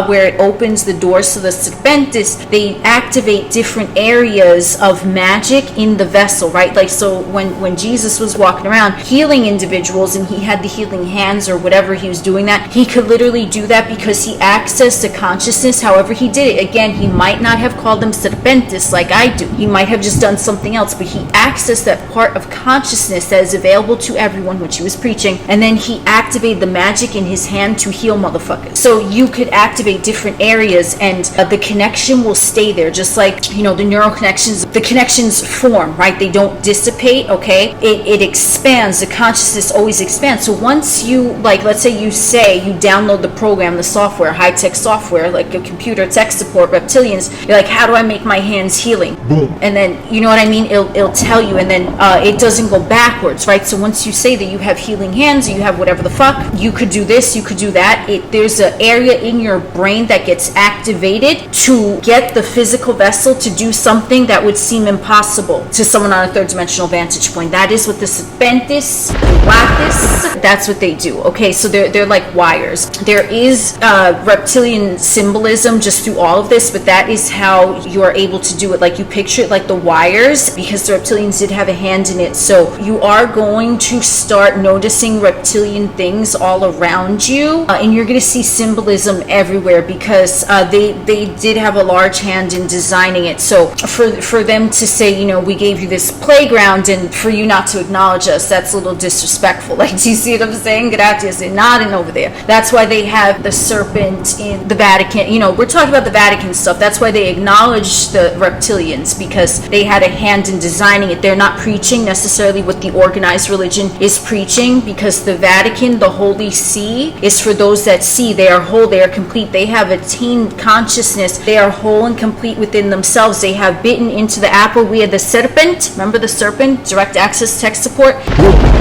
Speaker 2: where it opens the doors to the Serpentes. They activate different areas of magic in the vessel, right? Like, so when Jesus was walking around healing individuals and he had the healing hands or whatever he was doing, that he could literally do that because he accessed the consciousness. However he did it, again, he might not have called them Serpentes like I do. He might have just done something else, but he accessed that part of consciousness that is available to everyone, which he was preaching, and then he activated the magic in his hand to heal motherfuckers. So you could activate different areas, and the connection will stay there, just like, you know, the neural connections. The connections form, right? They don't dissipate, okay? It expands. The consciousness always expands. So once you, like, let's say you download the program, the software, high-tech software, like a computer tech support, reptilians, you're like, how do I make my hands healing? Boom. And then, you know what I mean? It'll tell you, and then it doesn't go backwards, right? So once you say that you have healing hands, or you have whatever the fuck, you could do this, you could do that. There's an area in your brain that gets activated to get the physical vessel to do something that would seem impossible to someone on a third dimensional vantage point. That is what the Serpentes, that's what they do. Okay, so they're like wires. There is reptilian symbolism just through all of this, but that is how you are able to do it. Like, you picture it like the wires, because the reptilians did have a hand in it. So you are going to start noticing reptilian things all around you, and you're going to see symbolism everywhere, because they did have a large hand in designing it. So for them to say, you know, we gave you this playground, and for you not to acknowledge us, that's a little disrespectful. Like, do you see what I'm saying? Gracias, they're nodding over there. That's why they have the serpent in the Vatican. You know, we're talking about the Vatican stuff. That's why they acknowledge the reptilians, because they had a hand in designing it. They're not preaching necessarily what the organized religion is preaching, because the Vatican, the Holy See, is for those that see. They are whole, they are complete, they have attained consciousness, they are whole and complete within themselves. They have bitten into the apple. We had the serpent, remember the serpent, direct access tech support.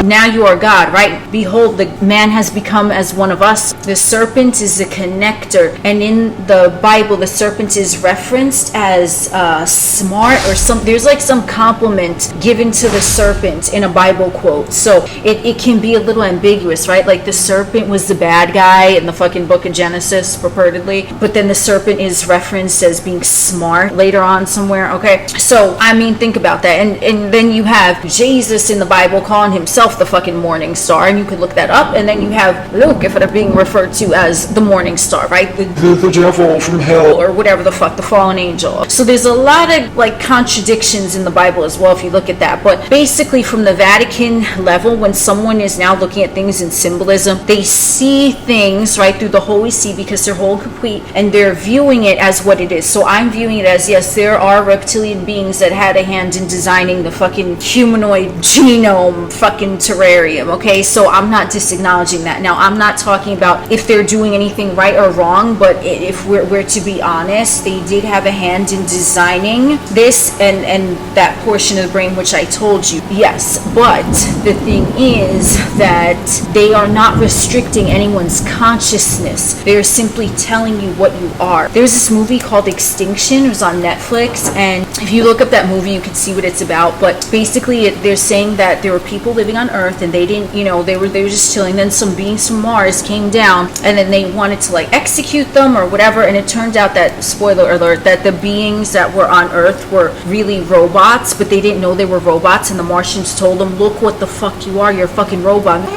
Speaker 2: Now you are God, right? Behold, the man has become as one of us. The serpent is a connector, and in the Bible the serpent is referenced as smart, or some, there's like some compliment given to the serpent in a Bible quote. So it can be a little ambiguous, right? Like, the serpent was the bad guy in the fucking book of Genesis, purportedly, but then the serpent is referenced as being smart later on somewhere. Okay, so I mean, think about that. And then you have Jesus in the Bible calling himself the fucking morning star, and you could look that up. And then you have Lucifer being referred to as the morning star, right? The devil from hell, or whatever the fuck, the fallen angel. So there's a lot of like contradictions in the Bible as well, if you look at that. But basically, from the Vatican level, when someone is now looking at things in symbolism, they see things right through the Holy See, because they're whole, complete, and they're viewing it as what it is. So I'm viewing it as, yes, there are reptilian beings that had a hand in designing the fucking humanoid genome fucking terrarium. Okay, so I'm not disacknowledging that. Now, I'm not talking about if they're doing anything right or wrong, but if we're to be honest, they did have a hand in designing this and that portion of the brain, which I told you. Yes, but the thing is that they are not restricting anyone's consciousness. They're simply telling you what you are. There's this movie called Extinction. It was on Netflix, and if you look up that movie, you can see what it's about. But basically, they're saying that there were people living on Earth, and they didn't, you know, they were just chilling. Then some beings from Mars came down, and then they wanted to like execute them or whatever. And it turned out that, spoiler alert, that the beings that were on Earth were really robots, but they didn't know they were robots. And the Martians told them, "Look what the fuck you are. You're a fucking robot."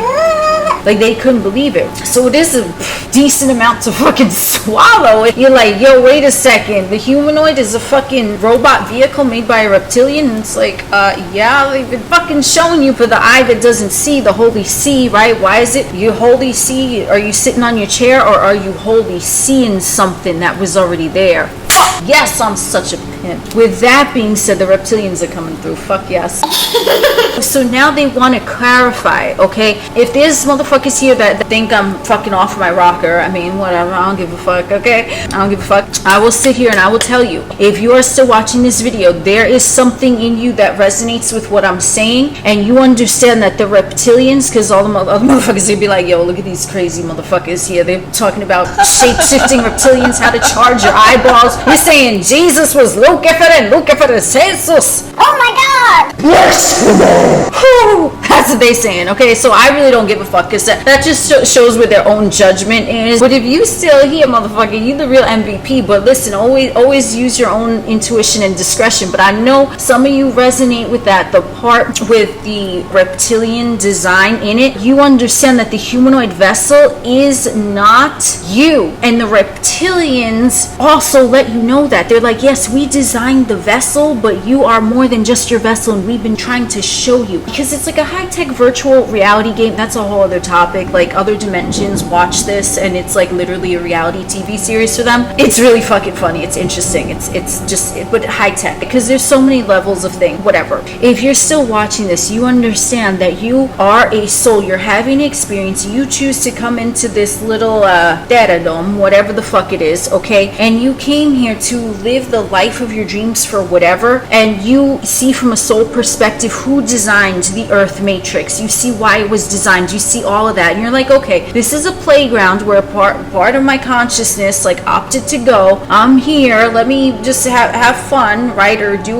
Speaker 2: Like, they couldn't believe it. So it is a decent amount to fucking swallow. You're like, yo, wait a second. The humanoid is a fucking robot vehicle made by a reptilian? And it's like, yeah, they've been fucking showing you for the eye that doesn't see, the Holy See, right? Why is it you Holy See? Are you sitting on your chair, or are you Holy seeing something that was already there? Fuck yes, I'm such a pimp. With that being said, the reptilians are coming through. Fuck yes. So now they want to clarify, okay? If there's motherfuckers here that think I'm fucking off my rocker, I mean, whatever, I don't give a fuck, okay? I don't give a fuck. I will sit here and I will tell you, if you are still watching this video, there is something in you that resonates with what I'm saying, and you understand that the reptilians, because all the other motherfuckers, they'd be like, yo, look at these crazy motherfuckers here. They're talking about shape-shifting reptilians, how to charge your eyeballs. You're saying Jesus was Lucifer? Lucifer, Jesus.
Speaker 1: Oh my god!
Speaker 2: That's what they saying. Okay, so I really don't give a fuck, because that just shows where their own judgment is. But if you still here, motherfucker, you the real MVP. But listen, always use your own intuition and discretion. But I know some of you resonate with that, the part with the reptilian design in it. You understand that the humanoid vessel is not you, and the reptilians also let you know that. They're like, yes, we designed the vessel, but you are more than just your vessel, and we've been trying to show you, because it's like a high-tech virtual reality game. That's a whole other topic. Like, other dimensions watch this, and it's like literally a reality TV series for them. It's really fucking funny. It's interesting. It's just, but high-tech, because there's so many levels of things. Whatever. If you're still watching this, you understand that you are a soul. You're having an experience. You choose to come into this little data dome, whatever the fuck it is, okay? And you came here to live the life of your dreams for whatever, and you see from a soul perspective who designed the earth matrix. You see why it was designed. You see all of that, and you're like, okay, this is a playground where part of my consciousness like opted to go. I'm here, let me just have fun, right? Or do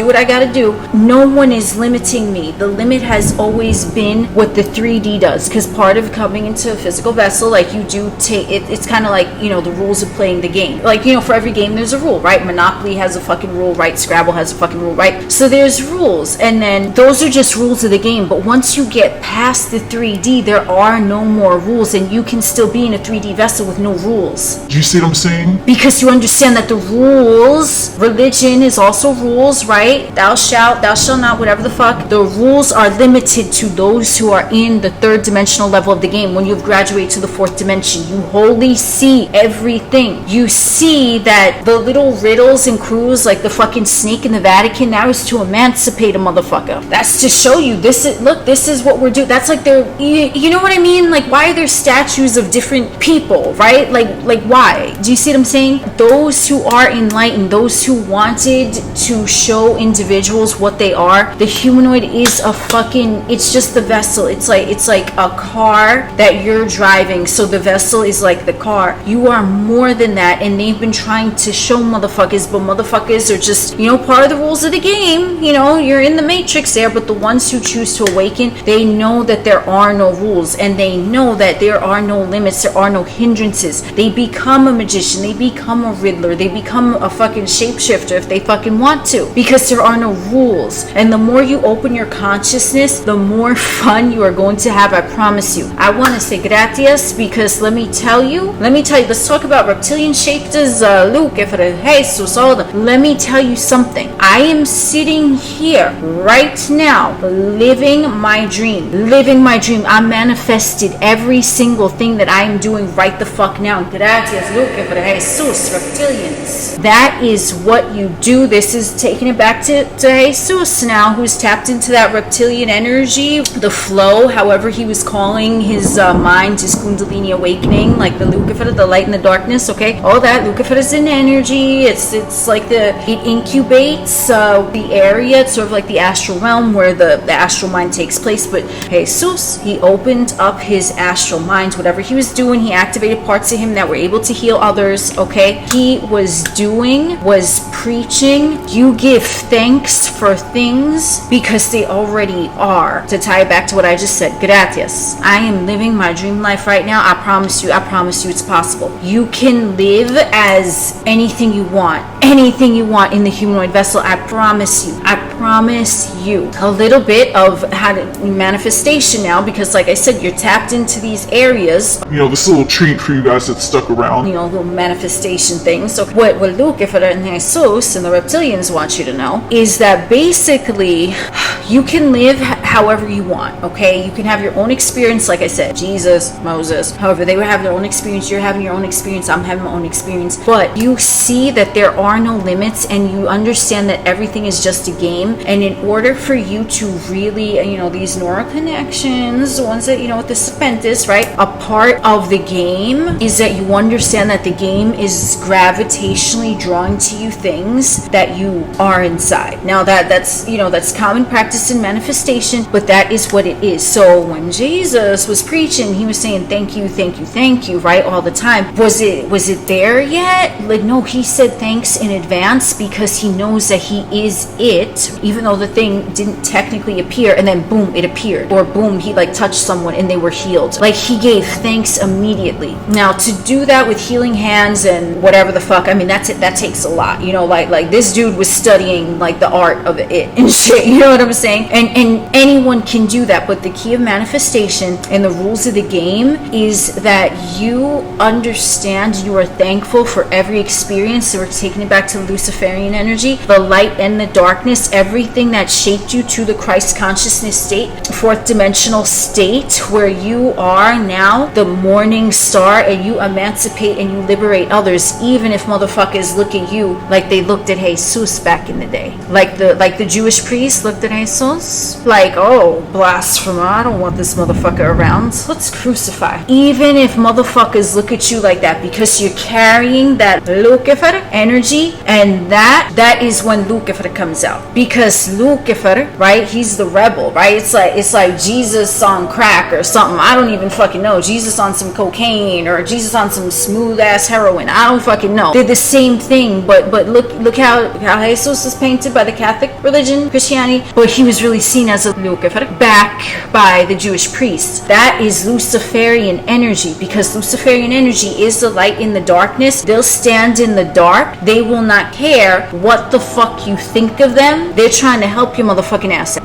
Speaker 2: what I gotta do. No one is limiting me. The limit has always been what the 3D does, because part of coming into a physical vessel, like, you do take it, it's kind of like, you know, the rules of playing the game. Like, you know, for every game there's a rule, right? Monopoly has a fucking rule, right? Scrabble has a fucking rule, right? So there's rules, and then those are just rules of the game. But once you get past the 3D, there are no more rules, and you can still be in a 3D vessel with no rules.
Speaker 3: Do you see what I'm saying?
Speaker 2: Because you understand that the rules, religion is also rules, right? Thou shalt not, whatever the fuck. The rules are limited to those who are in the third dimensional level of the game. When you've graduated to the fourth dimension, you wholly see everything. You see that the little riddles and clues, like the fucking snake in the Vatican, that was to emancipate a motherfucker. That's to show you, this is what we're doing. That's like you know what I mean? Like, why are there statues of different people, right? Like why? Do you see what I'm saying? Those who are enlightened, those who wanted to show individuals what they are, the humanoid is a fucking, it's just the vessel. It's like a car that you're driving, so the vessel is like the car. You are more than that, and they've been trying to show motherfuckers, but motherfuckers are just, you know, part of the rules of the game. You know, you're in the matrix there, but the ones who choose to awaken, they know that there are no rules, and they know that there are no limits, there are no hindrances. They become a magician, they become a riddler, they become a fucking shapeshifter if they fucking want to, because there are no rules. And the more you open your consciousness, the more fun you are going to have, I promise you. I want to say gracias, because let me tell you, let's talk about reptilian shapeshifters, Lucifer, Jesus, all of them. Let me tell you something. I am sitting here right now, living my dream. I manifested every single thing that I am doing right the fuck now. Gracias, Lucifer, Jesus, reptilians. That is what you do. This is taking it back to Jesus now, who's tapped into that reptilian energy, the flow, however he was calling his mind, his kundalini awakening, like the Lucifer, the light and the darkness, okay? All that, Lucifer is in energy. It's like it incubates the area. It's sort of like the astral realm where the astral mind takes place. But Jesus, he opened up his astral mind. Whatever he was doing, he activated parts of him that were able to heal others, okay? He was preaching. You give thanks for things because they already are. To tie it back to what I just said, gracias. I am living my dream life right now. I promise you it's possible. You can live as anything you want in the humanoid vessel. I promise you a little bit of how to manifestation now, because like I said, you're tapped into these areas.
Speaker 3: You know, this little treat for you guys that stuck around.
Speaker 2: You know, little manifestation things. So what Lucifer and Jesus and the reptilians want you to know is that basically you can live however you want, okay? You can have your own experience, like I said, Jesus, Moses, however they would have their own experience, you're having your own experience, I'm having my own experience, but you see that there are no limits, and you understand that everything is just a game. game, and in order for you to really, these neural connections, the ones that, with the Serpentes, right? A part of the game is that you understand that the game is gravitationally drawing to you things that you are inside. Now that's common practice in manifestation, but that is what it is. So when Jesus was preaching, he was saying thank you, right, all the time. Was it there yet? Like, no, he said thanks in advance because he knows that he is it, even though the thing didn't technically appear, and then boom, it appeared, or boom, he like touched someone and they were healed. Like, he gave thanks immediately. Now, to do that with healing hands and whatever the fuck, I mean, that takes a lot, like this dude was studying like the art of it and shit, you know what I'm saying? And anyone can do that, but the key of manifestation and the rules of the game is that you understand, you are thankful for every experience. So we're taking it back to Luciferian energy, the light and the darkness, everything that shaped you to the Christ consciousness state, fourth dimensional state, where you are now the morning star, and you emancipate and you liberate others, even if motherfuckers look at you like they looked at Jesus back in the day, like the Jewish priest looked at Jesus, like, oh, blasphemer, I don't want this motherfucker around, let's crucify. Even if motherfuckers look at you like that, because you're carrying that Lucifer energy, and that is when Lucifer comes out. Because Lucifer, right, he's the rebel, right? It's like Jesus on crack or something. I don't even fucking know. Jesus on some cocaine, or Jesus on some smooth ass heroin. I don't fucking know. They're the same thing, but look how Jesus was painted by the Catholic religion, Christianity, but he was really seen as a Lucifer back by the Jewish priests. That is Luciferian energy, because Luciferian energy is the light in the darkness. They'll stand in the dark. They will not care what the fuck you think of them. They're trying to help your motherfucking ass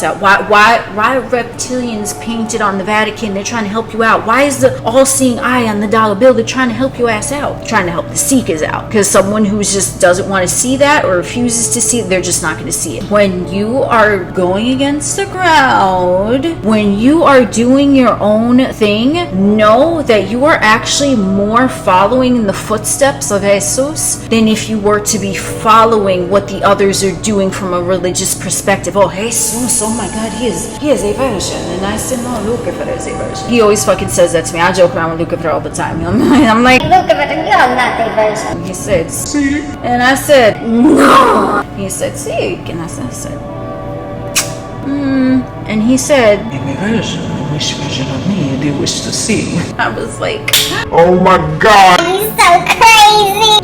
Speaker 2: out. Why are reptilians painted on the Vatican? They're trying to help you out. Why is the all-seeing eye on the dollar bill? They're trying to help your ass out. Trying to help the seekers out. Because someone who just doesn't want to see that or refuses to see it, they're just not going to see it. When you are going against the crowd, when you are doing your own thing, know that you are actually more following in the footsteps of Jesus than if you were to be following what the others are doing from a religious perspective. Oh, Jesus, oh my God, he is a version. And I said, no, Lucifer is a version. He always fucking says that to me. I joke around with Lucifer all the time. I'm like,
Speaker 1: Lucifer, you're not a version.
Speaker 2: He said, see? And I said, no. He said, see? And I said, and he said, in a version, which version of me do you wish to see? I was like,
Speaker 3: oh my God.
Speaker 1: He's so crazy.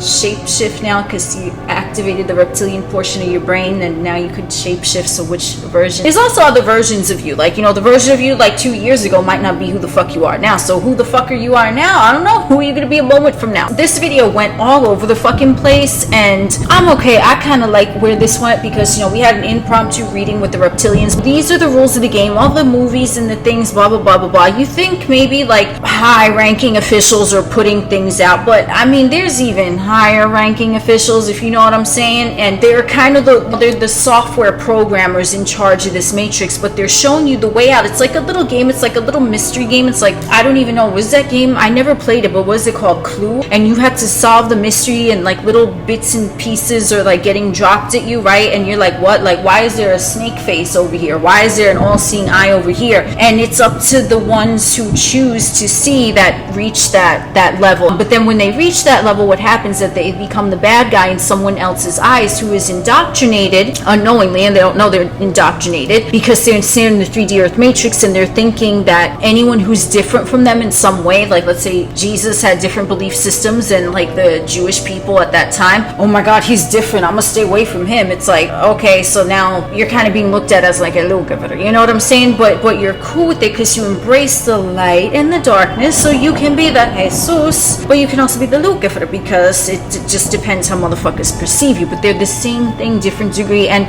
Speaker 2: Shapeshift now, because you activated the reptilian portion of your brain, and now you could shapeshift. So which version? There's also other versions of you, like, the version of you like 2 years ago might not be who the fuck you are now. So who the fuck are you are now? I don't know. Who are you gonna be a moment from now? This video went all over the fucking place, and I'm okay. I kind of like where this went, because we had an impromptu reading with the reptilians. These are the rules of the game. All the movies and the things, blah blah blah blah blah. You think maybe like high ranking officials are putting things out, but I mean, there's even higher ranking officials, if you know what I'm saying, and they're kind of they're the software programmers in charge of this matrix, but they're showing you the way out. It's like a little game. It's like a little mystery game. It's like, I don't even know, was that game, I never played it, but what is it called, Clue? And you had to solve the mystery, and like little bits and pieces are like getting dropped at you, right? And you're like, what, like, why is there a snake face over here? Why is there an all-seeing eye over here? And it's up to the ones who choose to see that reach that level. But then when they reach that level, what happens is that they become the bad guy in someone else's eyes, who is indoctrinated unknowingly, and they don't know they're indoctrinated, because they're in the 3D Earth Matrix, and they're thinking that anyone who's different from them in some way, like let's say Jesus had different belief systems than like the Jewish people at that time. Oh my God, he's different, I'm gonna stay away from him. It's like, okay, so now you're kind of being looked at as like a Lucifer, you know what I'm saying? But you're cool with it because you embrace the light and the darkness, so you can be the Jesus, but you can also be the Lucifer, because it just depends how motherfuckers perceive you. But they're the same thing, different degree. And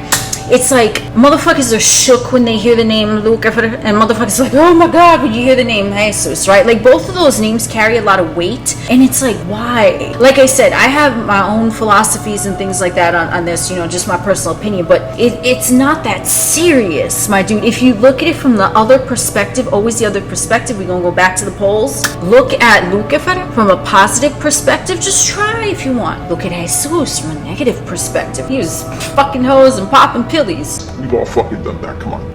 Speaker 2: it's like motherfuckers are shook when they hear the name Lucifer, and motherfuckers are like, oh my god, when you hear the name Jesus, right? Like both of those names carry a lot of weight, and it's like, why? Like I said, I have my own philosophies and things like that on this, you know, just my personal opinion, but it's not that serious, my dude. If you look at it from the other perspective, always the other perspective, we're gonna go back to the poles. Look at Lucifer from a positive perspective. Just try if you want. Look at Jesus from a negative perspective. He was fucking hoes and popping pillies.
Speaker 3: We've all fucking done that, come on.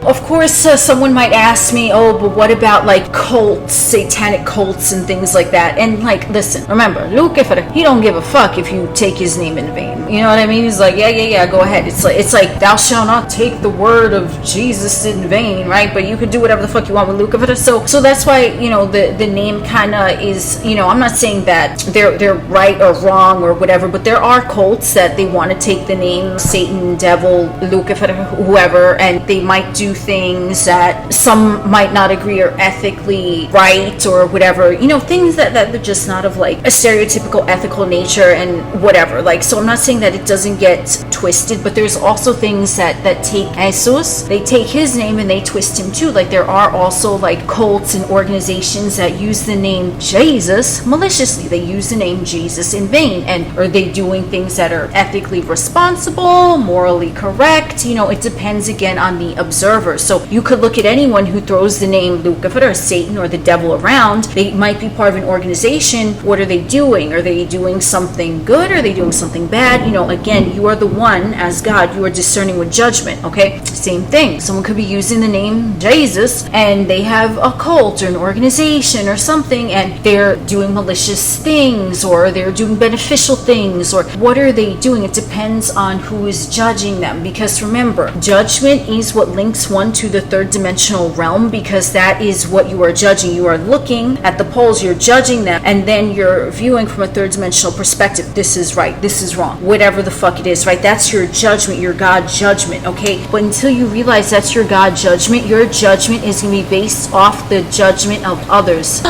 Speaker 2: Of course, someone might ask me, oh, but what about like cults, satanic cults and things like that? And like, listen, remember, Lucifer, he don't give a fuck if you take his name in vain. You know what I mean? He's like, yeah, go ahead. It's like thou shalt not take the word of Jesus in vain, right? But you could do whatever the fuck you want with Lucifer. So that's why, you know, the name kind of is, you know, I'm not saying that they're right or wrong or whatever, but there are cults that they want to take the name Satan, devil, Lucifer, whoever, and they might do things that some might not agree are ethically right or whatever, you know, things that they're just not of like a stereotypical ethical nature and whatever. Like, so I'm not saying that it doesn't get twisted, but there's also things that take Jesus, they take his name and they twist him too. Like there are also like cults and organizations that use the name Jesus maliciously. They use the name Jesus in vain, and are they doing things that are ethically responsible, morally correct? You know, it depends again on the observer. So you could look at anyone who throws the name Lucifer or Satan or the devil around. They might be part of an organization. What are they doing? Are they doing something good? Are they doing something bad? You know, again, you are the one, as God, you are discerning with judgment, okay? Same thing. Someone could be using the name Jesus and they have a cult or an organization or something, and they're doing malicious things or they're doing beneficial things, or what are they doing? It depends on who is judging them, because remember, judgment is what links one to the third dimensional realm, because that is what you are judging. You are looking at the poles, you're judging them, and then you're viewing from a third dimensional perspective. This is right, this is wrong, whatever the fuck it is, right? That's your judgment, your God judgment, okay? But until you realize that's your God judgment, your judgment is going to be based off the judgment of others.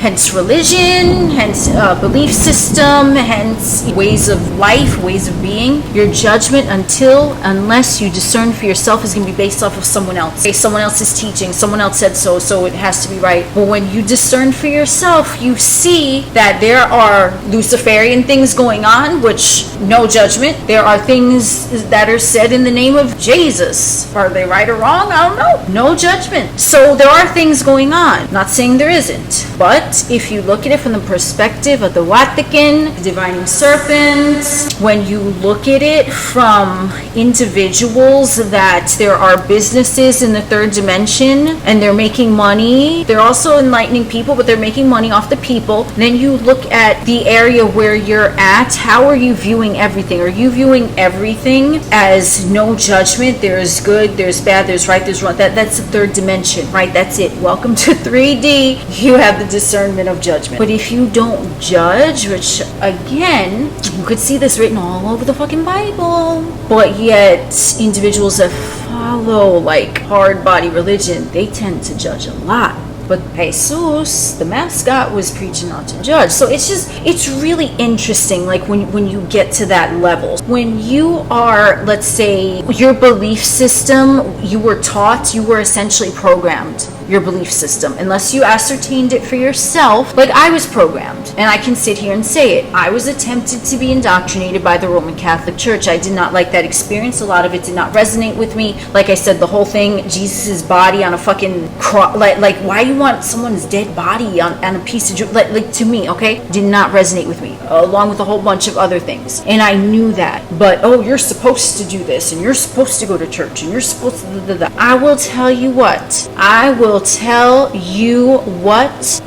Speaker 2: Hence religion, hence belief system, hence ways of life, ways of being. Your judgment, unless you discern for yourself, is going to be based off of someone else. Okay, someone else is teaching, someone else said so, so it has to be right. But when you discern for yourself, you see that there are Luciferian things going on, which no judgment. There are things that are said in the name of Jesus. Are they right or wrong? I don't know. No judgment. So there are things going on. Not saying there isn't, but if you look at it from the perspective of the Vatican, divining serpents, when you look at it from individuals that there are businesses in the third dimension and they're making money, they're also enlightening people, but they're making money off the people. Then you look at the area where you're at. How are you viewing everything? Are you viewing everything as no judgment? There's good, there's bad, there's right, there's wrong. That's the third dimension, right? That's it. Welcome to 3D. You have the discernment of judgment. But if you don't judge, which again, you could see this written all over the fucking Bible, but yet individuals that follow like hard body religion, they tend to judge a lot. But Jesus, the mascot, was preaching not to judge. So it's really interesting, like when you get to that level. When you are, let's say, your belief system, you were taught, you were essentially programmed. Your belief system, unless you ascertained it for yourself. Like I was programmed, and I can sit here and say it. I was attempted to be indoctrinated by the Roman Catholic Church. I did not like that experience. A lot of it did not resonate with me. Like I said, the whole thing, Jesus's body on a fucking cross, like why you want someone's dead body on a piece of like to me, okay, did not resonate with me, along with a whole bunch of other things. And I knew that. But oh, you're supposed to do this, and you're supposed to go to church, and you're supposed to I will tell you what.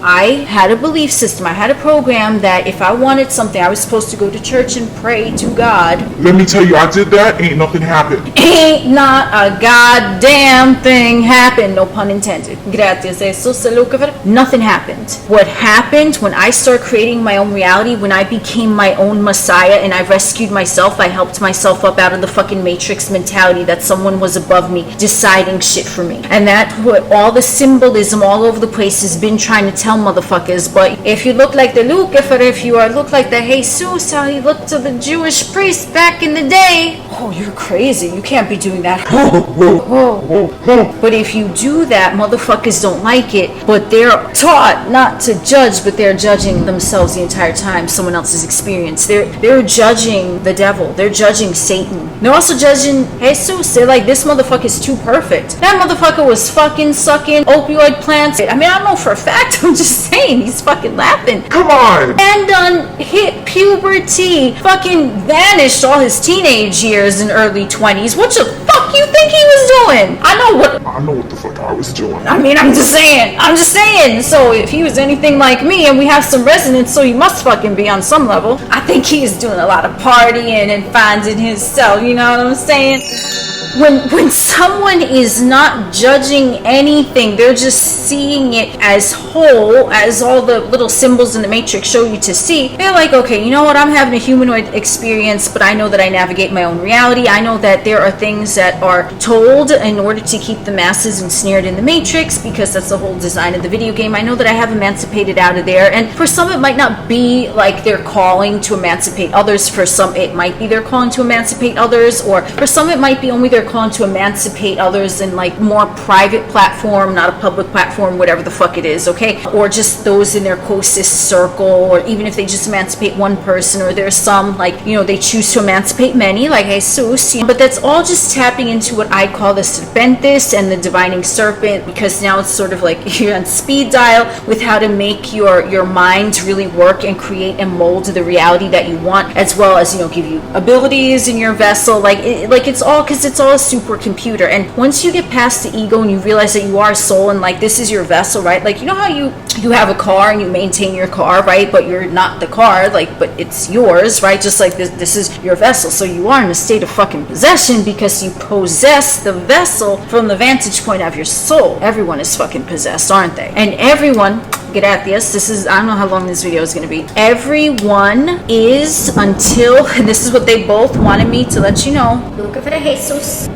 Speaker 2: I had a belief system. I had a program that if I wanted something, I was supposed to go to church and pray to God.
Speaker 3: Let me tell you, I did that, ain't nothing happened.
Speaker 2: Ain't not a goddamn thing happened, no pun intended. Gracias, Jesus, nothing happened. What happened when I started creating my own reality, when I became my own messiah and I rescued myself, I helped myself up out of the fucking matrix mentality that someone was above me deciding shit for me. And that put all the symbolism all over the place has been trying to tell motherfuckers. But if you look like the Lucifer, if you look like the Jesus, how he looked to the Jewish priest back in the day, oh, you're crazy. You can't be doing that. But if you do that, motherfuckers don't like it. But they're taught not to judge, but they're judging themselves the entire time, someone else's experience. They're judging the devil. They're judging Satan. They're also judging Jesus. They're like, this motherfucker's too perfect. That motherfucker was fucking sucking opioid plants. I mean, I don't know for a fact. I'm just saying, he's fucking laughing.
Speaker 3: Come on!
Speaker 2: And done hit puberty. Fucking vanished all his teenage years and early 20s. What the fuck you think he was doing? I know what
Speaker 3: the fuck I was doing.
Speaker 2: I mean, I'm just saying. So if he was anything like me, and we have some resonance, so he must fucking be on some level. I think he is doing a lot of partying and finding himself, you know what I'm saying? When someone is not judging anything, they're just seeing it as whole, as all the little symbols in the matrix show you to see. They're like, okay, you know what, I'm having a humanoid experience, but I know that I navigate my own reality. I know that there are things that are told in order to keep the masses ensnared in the matrix, because that's the whole design of the video game. I know that I have emancipated out of there, and for some it might not be like they're calling to emancipate others. For some it might be they're calling to emancipate others, or for some it might be only they're calling to emancipate others in like more private platform, not a public platform, whatever the fuck it is, okay? Or just those in their closest circle, or even if they just emancipate one person, or there's some like, you know, they choose to emancipate many, like Jesus, you know, but that's all just tapping into what I call the Serpentes and the divining serpent, because now it's sort of like you're on speed dial with how to make your mind really work and create and mold the reality that you want, as well as, you know, give you abilities in your vessel, like it's all, because it's all a supercomputer. And once you get past the ego and you realize that you are a soul and like this is your vessel, right? Like, you know how you have a car and you maintain your car, right? But you're not the car, like, but it's yours, right? Just like this is your vessel. So you are in a state of fucking possession because you possess the vessel from the vantage point of your soul. Everyone is fucking possessed, aren't they? And everyone, get at this, I don't know how long this video is going to be. Everyone is, until, and this is what they both wanted me to let you know,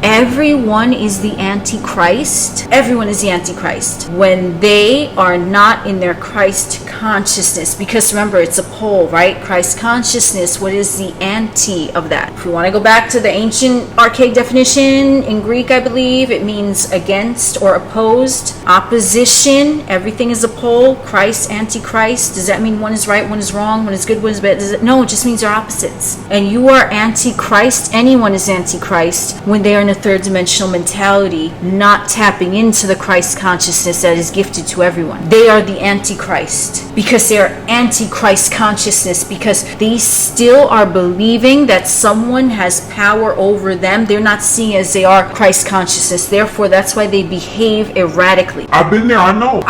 Speaker 2: everyone is the Antichrist. Everyone is the Antichrist when they are not in their Christ consciousness. Because remember, it's a pole, right? Christ consciousness. What is the anti of that? If we want to go back to the ancient archaic definition in Greek, I believe it means against or opposed, opposition. Everything is a pole. Christ, Antichrist. Does that mean one is right, one is wrong, one is good, one is bad? No, it just means they're opposites. And you are Antichrist. Anyone is Antichrist when they are in a third dimensional mentality, not tapping into the Christ consciousness that is gifted to everyone. They are the Antichrist because they are Antichrist consciousness, because they still are believing that someone has power over them. They're not seeing as they are Christ consciousness. Therefore, that's why they behave erratically.
Speaker 3: I've been there, I know.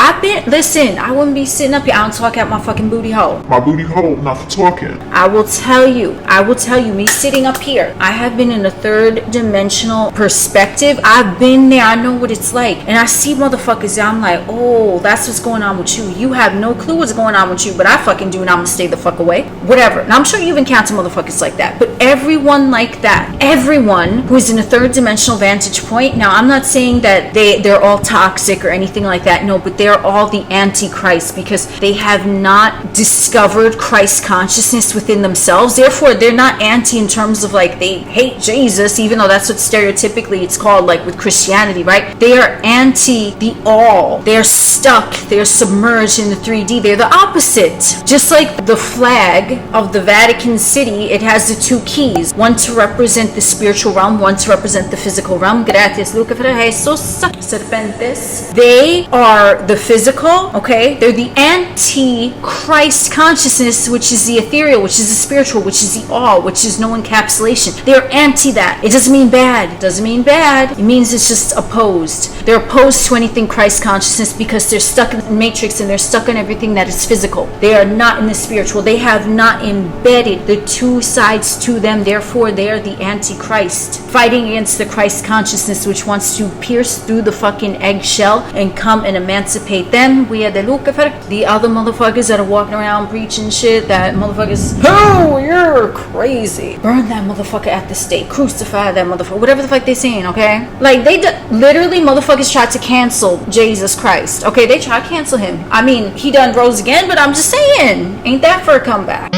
Speaker 2: Listen, I wouldn't be sitting up here. I don't talk out my fucking booty hole.
Speaker 3: My booty hole, not for talking.
Speaker 2: I will tell you, me sitting up here, I have been in a third dimensional perspective. I've been there. I know what it's like. And I see motherfuckers, I'm like, oh, that's what's going on with you. You have no clue what's going on with you, but I fucking do, and I'm gonna stay the fuck away. Whatever. And I'm sure you've encountered motherfuckers like that. But everyone like that, everyone who is in a third dimensional vantage point, now I'm not saying that they're all toxic or anything like that. No, but they're all the Antichrist because they have not discovered Christ consciousness within themselves. Therefore, they're not anti in terms of like they hate Jesus, even though that's what stereotypically it's called, like with Christianity, right? They are anti the all. They're stuck. They're submerged in the 3D. They're the opposite. Just like the flag of the Vatican City, it has the two keys. One to represent the spiritual realm, one to represent the physical realm. Gracias, Luciferian. Serpentes. They are the physical, okay? They're the anti-Christ consciousness, which is the ethereal, which is the spiritual, which is the all, which is no encapsulation. They're anti that. It doesn't mean bad. It doesn't mean bad. It means it's just opposed. They're opposed to anything Christ consciousness because they're stuck in the matrix and they're stuck on everything that is physical. They are not in the spiritual. They have not embedded the two sides to them. Therefore, they are the Antichrist, fighting against the Christ consciousness, which wants to pierce through the fucking eggshell and come and emancipate them. We are the Luciferian. Lucifer. The other motherfuckers that are walking around preaching shit, that motherfuckers, oh, you're crazy. Burn that motherfucker at the stake. Crucify that motherfucker. Whatever the fuck they saying, okay? Like, they literally motherfuckers tried to cancel Jesus Christ. Okay, they tried to cancel him. I mean, he done rose again, but I'm just saying, ain't that for a comeback?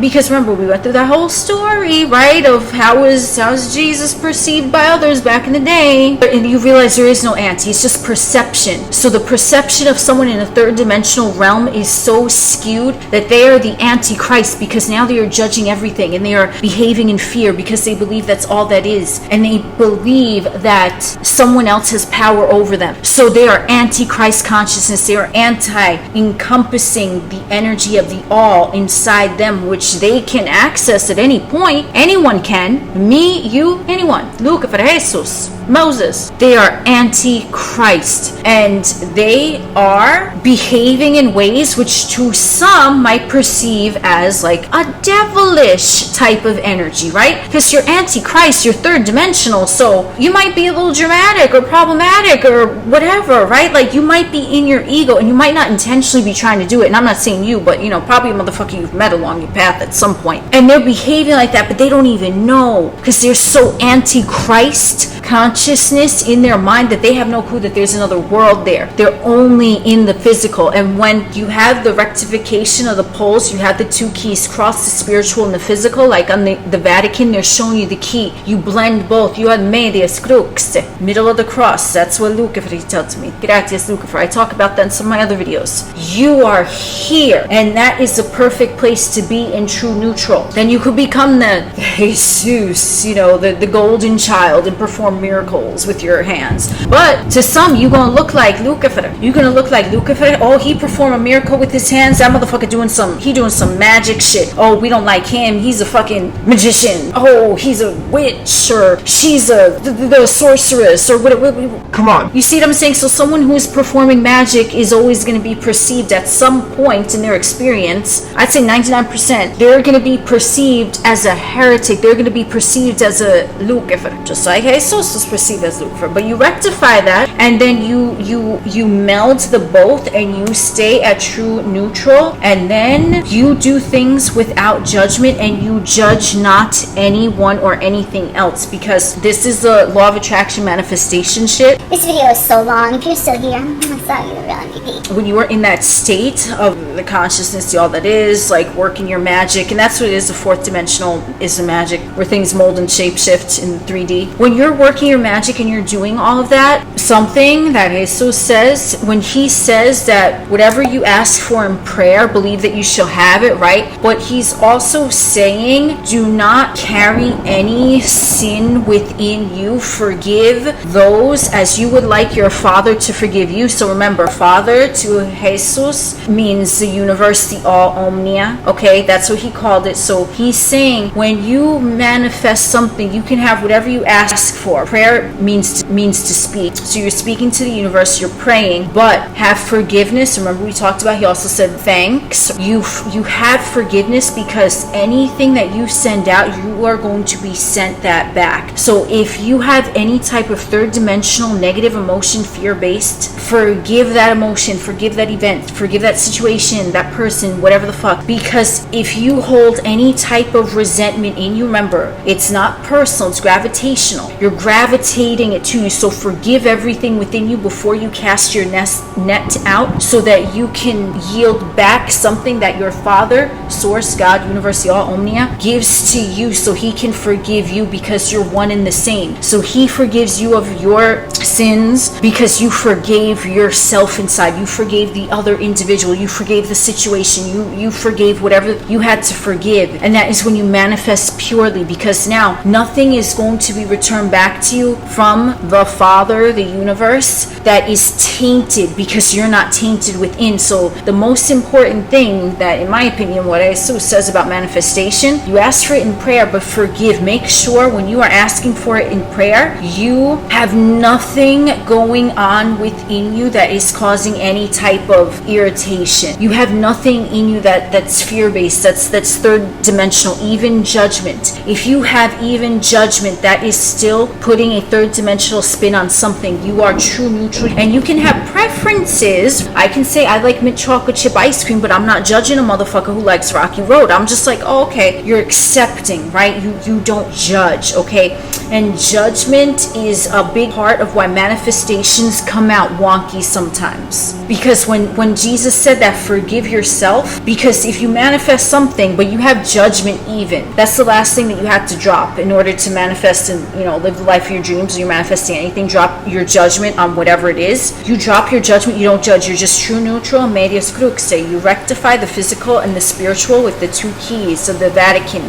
Speaker 2: Because remember, we went through that whole story, right, of how is Jesus perceived by others back in the day. And you realize there is no anti, it's just perception. So the perception of someone in a third dimensional realm is so skewed that they are the antichrist, because now they are judging everything and they are behaving in fear because they believe that's all that is. And they believe that someone else has power over them. So they are antichrist consciousness. They are anti-encompassing the energy of the all inside them, which they can access at any point. Anyone can. Me, you, anyone. Lucifer, Jesus, Moses. They are anti-Christ. And they are behaving in ways which to some might perceive as like a devilish type of energy, right? Because you're anti-Christ, you're third dimensional, so you might be a little dramatic or problematic or whatever, right? Like, you might be in your ego and you might not intentionally be trying to do it. And I'm not saying you, but you know, probably a motherfucker you've met along your path at some point. And they're behaving like that, but they don't even know, because they're so anti-Christ consciousness in their mind that they have no clue that there's another world there. They're only in the physical. And when you have the rectification of the poles, you have the two keys cross, the spiritual and the physical. Like on the Vatican, they're showing you the key. You blend both. You have medias crux, middle of the cross. That's what Lucifer tells me. Gracias, Lucifer. I talk about that in some of my other videos. You are here, and that is the perfect place to be in true neutral. Then you could become the Jesus, you know, the golden child, and perform miracles with your hands. But to some, you're gonna look like Lucifer. You're gonna look like Lucifer. Oh, he performed a miracle with his hands. That motherfucker doing some magic shit. Oh, we don't like him. He's a fucking magician. Oh, he's a witch, or she's the sorceress, or whatever.
Speaker 3: Come on.
Speaker 2: You see what I'm saying? So someone who is performing magic is always going to be perceived at some point in their experience. I'd say 99%. They're going to be perceived as a heretic. They're going to be perceived as a Lucifer, just like Jesus was perceived as Lucifer. But you rectify that, and then you meld the both, and you stay at true neutral, and then you do things without judgment, and you judge not anyone or anything else, because this is the law of attraction manifestation shit.
Speaker 1: This video is so long. If you're still here, I saw you around MVP.
Speaker 2: When you are in that state of the consciousness, the all that is, like working your magic, and that's what it is. The fourth dimensional is the magic, where things mold and shapeshift in 3D. When you're working your magic and you're doing all of that, something that Jesus says, when he says that whatever you ask for in prayer, believe that you shall have it, right? But he's also saying, do not carry any sin within you. Forgive those as you would like your Father to forgive you. So remember, Father to Jesus means the universe, the all, omnia. Okay, that's what he called it. So he's saying, when you manifest something, you can have whatever you ask for. Prayer means to speak. So you're speaking to the universe, you're praying, but have forgiveness. Remember, we talked about, he also said thanks. You have forgiveness, because anything that you send out, you are going to be sent that back. So if you have any type of third dimensional negative emotion, fear-based, forgive that emotion, forgive that event, forgive that situation, that person, whatever the fuck. Because if you hold any type of resentment in you, remember, it's not personal, it's gravitational. You're gravitating it to you. So forgive everything within you before you cast your net out, so that you can yield back something that your Father, Source, God, Universe, the all, omnia, gives to you, so he can forgive you, because you're one and the same. So he forgives you of your sins because you forgave yourself inside. You forgave the other individual. You forgave the situation. You forgave whatever you had to forgive. And that is when you manifest purely, because now nothing is going to be returned back to you from the Father, the universe, that is tainted, because you're not tainted within. So the most important thing that, in my opinion, what Jesus says about manifestation, you ask for it in prayer, but forgive. Make sure when you are asking for it in prayer, you have nothing going on within you that is causing any type of irritation. You have nothing in you that's fear-based, that's third dimensional. Even judgment. If you have even judgment, that is still putting a third dimensional spin on something. You are true neutral, and you can have preferences. I can say I like mint chocolate chip ice cream, but I'm not judging a motherfucker who likes Rocky Road. I'm just like, oh, okay, you're accepting, right? You don't judge, okay? And judgment is a big part of why manifestations come out wonky sometimes. Because when Jesus said that, forgive yourself, because if you manifest something but you have judgment, even that's the last thing that you have to drop in order to manifest and live the life of your dreams. Or you're manifesting anything, drop your judgment on whatever it is. You drop your judgment, you don't judge, you're just true neutral, medias cruxe. You rectify the physical and the spiritual with the two keys of the Vatican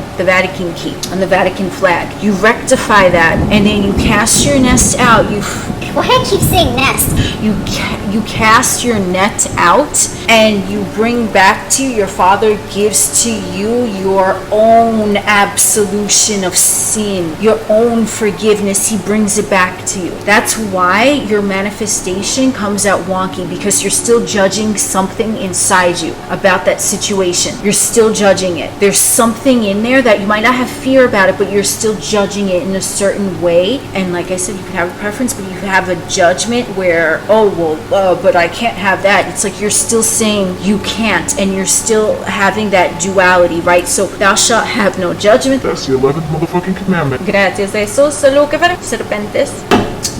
Speaker 2: key and the Vatican flag. You rectify that, and then you cast your nest out.
Speaker 1: Why do I keep saying nest?
Speaker 2: You cast your net out, and you bring back to you, your Father gives to you your own absolution of sin, your own forgiveness. He brings it back to you. That's why your manifestation comes out wonky, because you're still judging something inside you about that situation. You're still judging it. There's something in there that you might not have fear about it, but you're still judging it in a certain way. And like I said, you can have a preference, but you can have a judgment where, but I can't have that. It's like you're still saying you can't, and you're still having that duality, right? So thou shalt have no judgment.
Speaker 3: That's the 11th motherfucking commandment.
Speaker 2: Gracias a Jesús, Lucifer, Serpentes.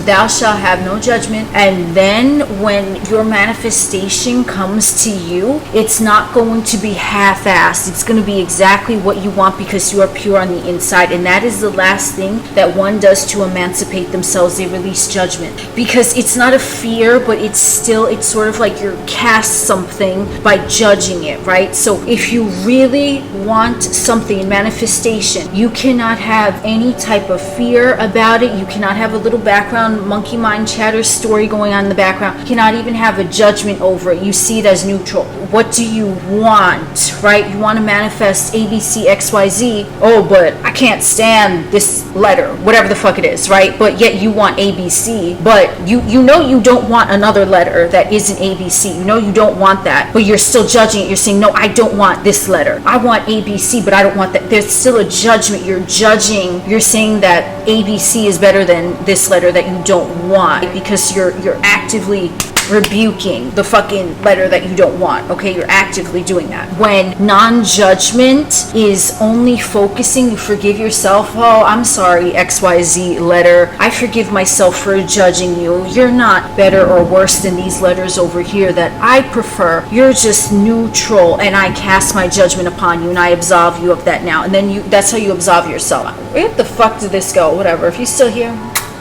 Speaker 2: Thou shalt have no judgment. And then when your manifestation comes to you, it's not going to be half-assed. It's going to be exactly what you want, because you are pure on the inside. And that is the last thing that one does to emancipate themselves. They release judgment, because it's not a fear, but it's sort of like you're cast something by judging it, right? So if you really want something in manifestation, you cannot have any type of fear about it. You cannot have a little background monkey mind chatter story going on in the background. You cannot even have a judgment over it. You see it as neutral. What do you want, right? You want to manifest ABC XYZ. Oh, but I can't stand this letter, whatever the fuck it is, right? But yet you want ABC, but you know you don't want another letter that isn't ABC. You know you don't want that, but you're still judging it. You're saying, no, I don't want this letter. I want ABC, but I don't want that. There's still a judgment. You're judging. You're saying that ABC is better than this letter that you don't want, because you're actively rebuking the fucking letter that you don't want. Okay, you're actively doing that. When non-judgment is only focusing, you forgive yourself. Oh, I'm sorry, XYZ letter. I forgive myself for judging you. You're not better or worse than these letters over here that I prefer. You're just neutral, and I cast my judgment upon you, and I absolve you of that now. And then that's how you absolve yourself. Where the fuck did this go? Whatever. If you're still here,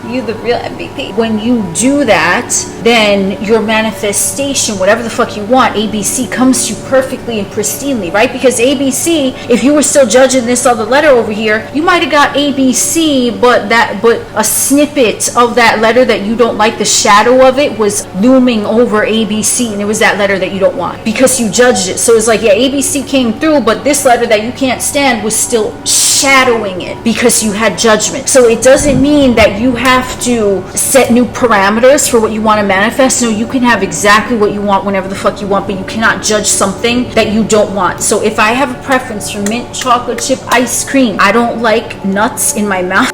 Speaker 2: you the real MVP. When you do that, then your manifestation, whatever the fuck you want, ABC, comes to you perfectly and pristinely, right? Because ABC, if you were still judging this other letter over here, you might have got ABC, but a snippet of that letter that you don't like, the shadow of it was looming over ABC, and it was that letter that you don't want, because you judged it. So it's like, yeah, ABC came through, but this letter that you can't stand was still shadowing it, because you had judgment. So it doesn't mean that you have to set new parameters for what you want to manifest. No, you can have exactly what you want whenever the fuck you want, but you cannot judge something that you don't want. So if I have a preference for mint chocolate chip ice cream, I don't like nuts in my mouth.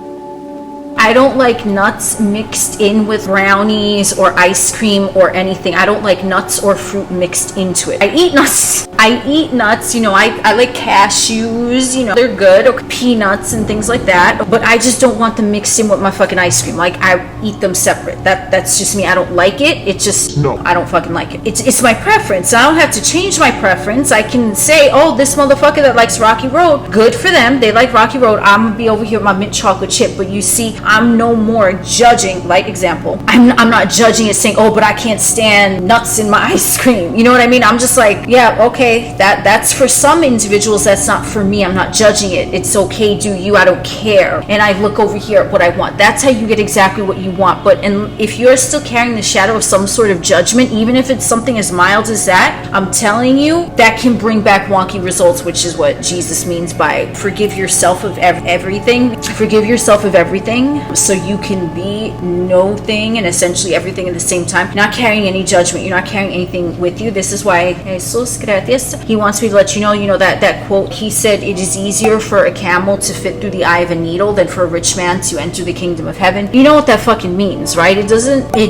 Speaker 2: I don't like nuts mixed in with brownies or ice cream or anything. I don't like nuts or fruit mixed into it. I eat nuts, I like cashews, they're good, or peanuts and things like that, but I just don't want them mixed in with my fucking ice cream. Like, I eat them separate. That's just me. I don't like it. It's just, no, I don't fucking like it. It's my preference. I don't have to change my preference. I can say, oh, this motherfucker that likes Rocky Road, good for them. They like Rocky Road. I'm gonna be over here with my mint chocolate chip. But you see, I'm no more judging. Like, example, I'm not judging it saying, oh, but I can't stand nuts in my ice cream. You know what I mean? I'm just like, yeah, okay, that's for some individuals. That's not for me. I'm not judging it. It's okay, do you. I don't care. And I look over here at what I want. That's how you get exactly what you want. But if you're still carrying the shadow of some sort of judgment, even if it's something as mild as that, I'm telling you, that can bring back wonky results, which is what Jesus means by forgive yourself of everything. Forgive yourself of everything. so you can be no thing and essentially everything at the same time. You're not carrying any judgment. You're not carrying anything with you. This is why Jesus CREDIS, he wants me to let you know that quote, he said, it is easier for a camel to fit through the eye of a needle than for a rich man to enter the kingdom of heaven. You know what that fucking means, right? It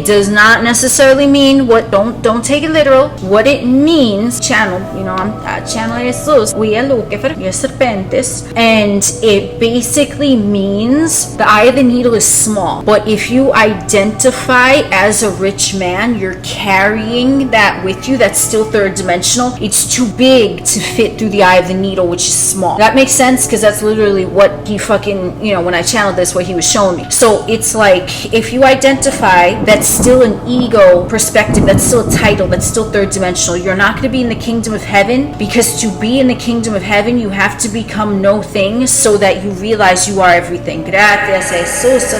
Speaker 2: does not necessarily mean what, don't take it literal. What it means, channel, I'm channel Jesus, we are Lucifer, we are Serpentes, and it basically means the eye of the needle is small, but if you identify as a rich man, you're carrying that with you. That's still third dimensional. It's too big to fit through the eye of the needle, which is small. That makes sense, because that's literally what he fucking, when I channeled this, what he was showing me. So it's like, if you identify, that's still an ego perspective, that's still a title, that's still third dimensional. You're not going to be in the kingdom of heaven, because to be in the kingdom of heaven, you have to become no thing so that you realize you are everything. Gracias, Jesus,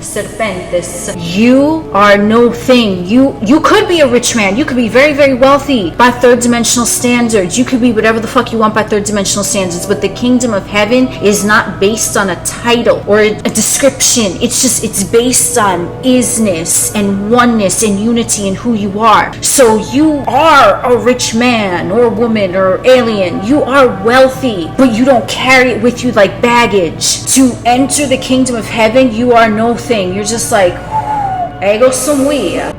Speaker 2: Serpentes. You are no thing. You could be a rich man. You could be very, very wealthy by third dimensional standards. You could be whatever the fuck you want by third dimensional standards, but the kingdom of heaven is not based on a title or a description. It's based on isness and oneness and unity in who you are. So you are a rich man or woman or alien. You are wealthy, but you don't carry it with you like baggage. To enter the kingdom of heaven, you are no thing. You're just like, ego somewhere.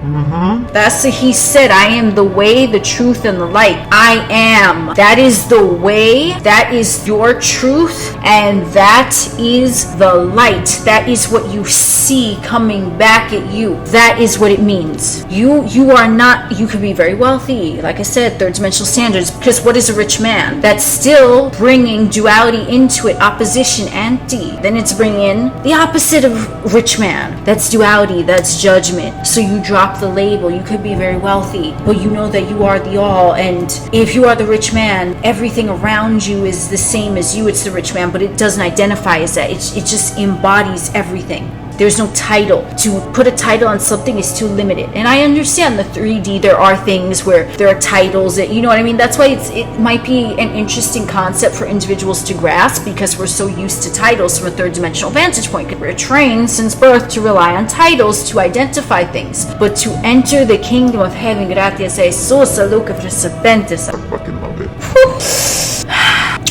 Speaker 2: That's what he said. I am the way, the truth, and the light. I am. That is the way. That is your truth, and that is the light. That is what you see coming back at you. That is what it means. You are not. You could be very wealthy, like I said, third dimensional standards. Because what is a rich man? That's still bringing duality into it, opposition, anti. Then it's bringing the opposite of rich man. That's duality. That's judgment. So you drop the label. You could be very wealthy, but you know that you are the all, and if you are the rich man, everything around you is the same as you. It's the rich man, but it doesn't identify as that. It just embodies everything. There's no title. To put a title on something is too limited. And I understand the 3D, there are things where there are titles that, you know what I mean? That's why it might be an interesting concept for individuals to grasp, because we're so used to titles from a third dimensional vantage point. We're trained since birth to rely on titles to identify things. But to enter the kingdom of heaven, gracias a Jesus, Luciferian Serpentes.
Speaker 3: I fucking love it.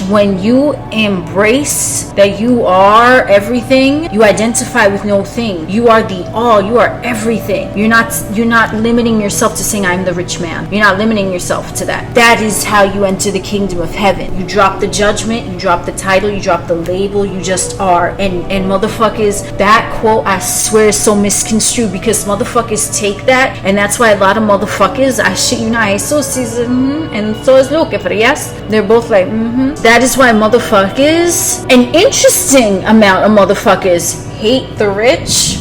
Speaker 2: When you embrace that you are everything, you identify with no thing. You are the all. You are everything. You're not limiting yourself to saying I'm the rich man. You're not limiting yourself to that. That is how you enter the kingdom of heaven. You drop the judgment, you drop the title, you drop the label, you just are. And motherfuckers, that quote, I swear, is so misconstrued, because motherfuckers take that, and that's why a lot of motherfuckers, I shit you not, so season, and so is Lucifer, yes? They're both like, That is why motherfuckers, an interesting amount of motherfuckers, hate the rich.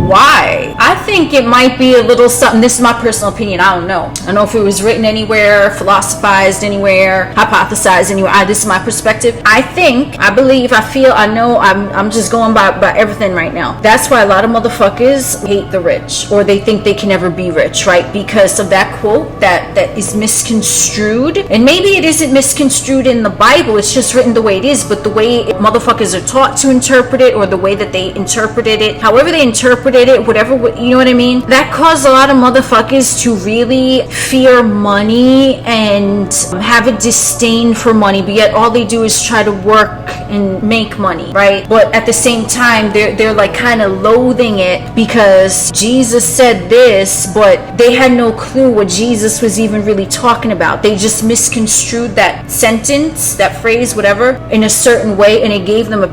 Speaker 2: Why? I think it might be a little something. This is my personal opinion. I don't know. I don't know if it was written anywhere, philosophized anywhere, hypothesized anywhere. This is my perspective. I think, I believe, I feel, I know, I'm just going by everything right now. That's why a lot of motherfuckers hate the rich, or they think they can never be rich, right? Because of that quote that is misconstrued. And maybe it isn't misconstrued in the Bible. It's just written the way it is. But the way motherfuckers are taught to interpret it, or the way that they interpreted it, however they interpreted it, whatever, you know what I mean? That caused a lot of motherfuckers to really fear money and have a disdain for money, but yet all they do is try to work and make money, right? But at the same time, they're like kind of loathing it because Jesus said this, but they had no clue what Jesus was even really talking about. They just misconstrued that sentence, that phrase, whatever, in a certain way, and it gave them a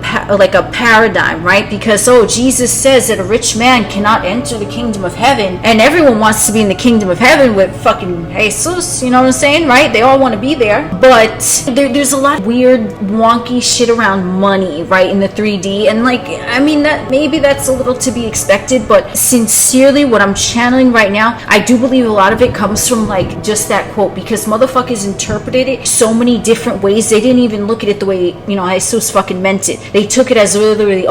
Speaker 2: paradigm, right? Because, Jesus says that a rich man cannot enter the kingdom of heaven, and everyone wants to be in the kingdom of heaven with fucking Jesus, you know what I'm saying, right? They all want to be there, but there's a lot of weird, wonky shit around money, right, in the 3D, and that maybe that's a little to be expected, but sincerely, what I'm channeling right now, I do believe a lot of it comes from just that quote, because motherfuckers interpreted it so many different ways. They didn't even look at it the way Jesus fucking meant it. They took it as literally,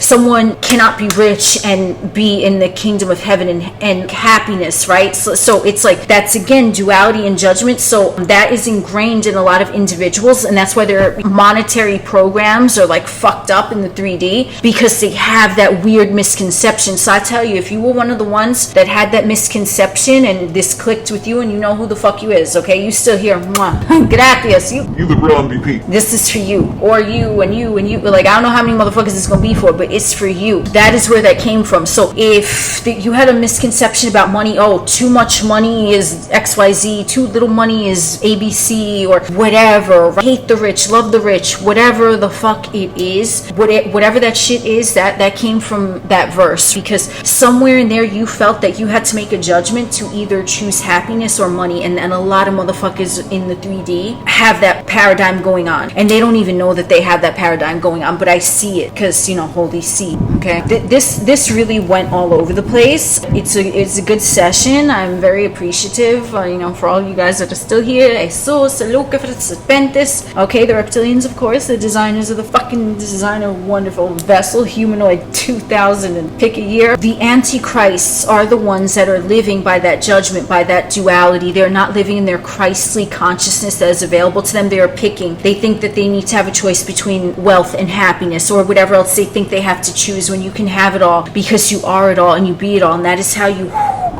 Speaker 2: someone cannot be rich and can be in the kingdom of heaven and happiness, right? So it's like, that's again duality and judgment. So that is ingrained in a lot of individuals, and that's why their monetary programs are like fucked up in the 3D, because they have that weird misconception. So I tell you, if you were one of the ones that had that misconception and this clicked with you and you know who the fuck you is, okay, you still here, gracias, you
Speaker 3: the real MVP.
Speaker 2: this is for you, or you and you and you. Like, I don't know how many motherfuckers it's gonna be for, but it's for you. That is where that came from. So if you had a misconception about money, oh, too much money is XYZ, too little money is ABC, or whatever, hate the rich, love the rich, whatever the fuck it is, whatever that shit is, that came from that verse, because somewhere in there you felt that you had to make a judgment to either choose happiness or money, and a lot of motherfuckers in the 3D have that paradigm going on, and they don't even know that they have that paradigm going on, but I see it, because, you know, holy see, okay? This really went all over the place. It's a good session. I'm very appreciative, you know, for all you guys that are still here. Jesus, Luciferian, Serpentes, okay, the Reptilians, of course, the designers of the fucking designer, wonderful vessel, humanoid 2000, and pick a year. The antichrists are the ones that are living by that judgment, by that duality. They're not living in their Christly consciousness that is available to them. They are picking. They think that they need to have a choice between wealth and happiness, or whatever else they think they have to choose, when you can have it all because you are it all and you be it all. And that is how you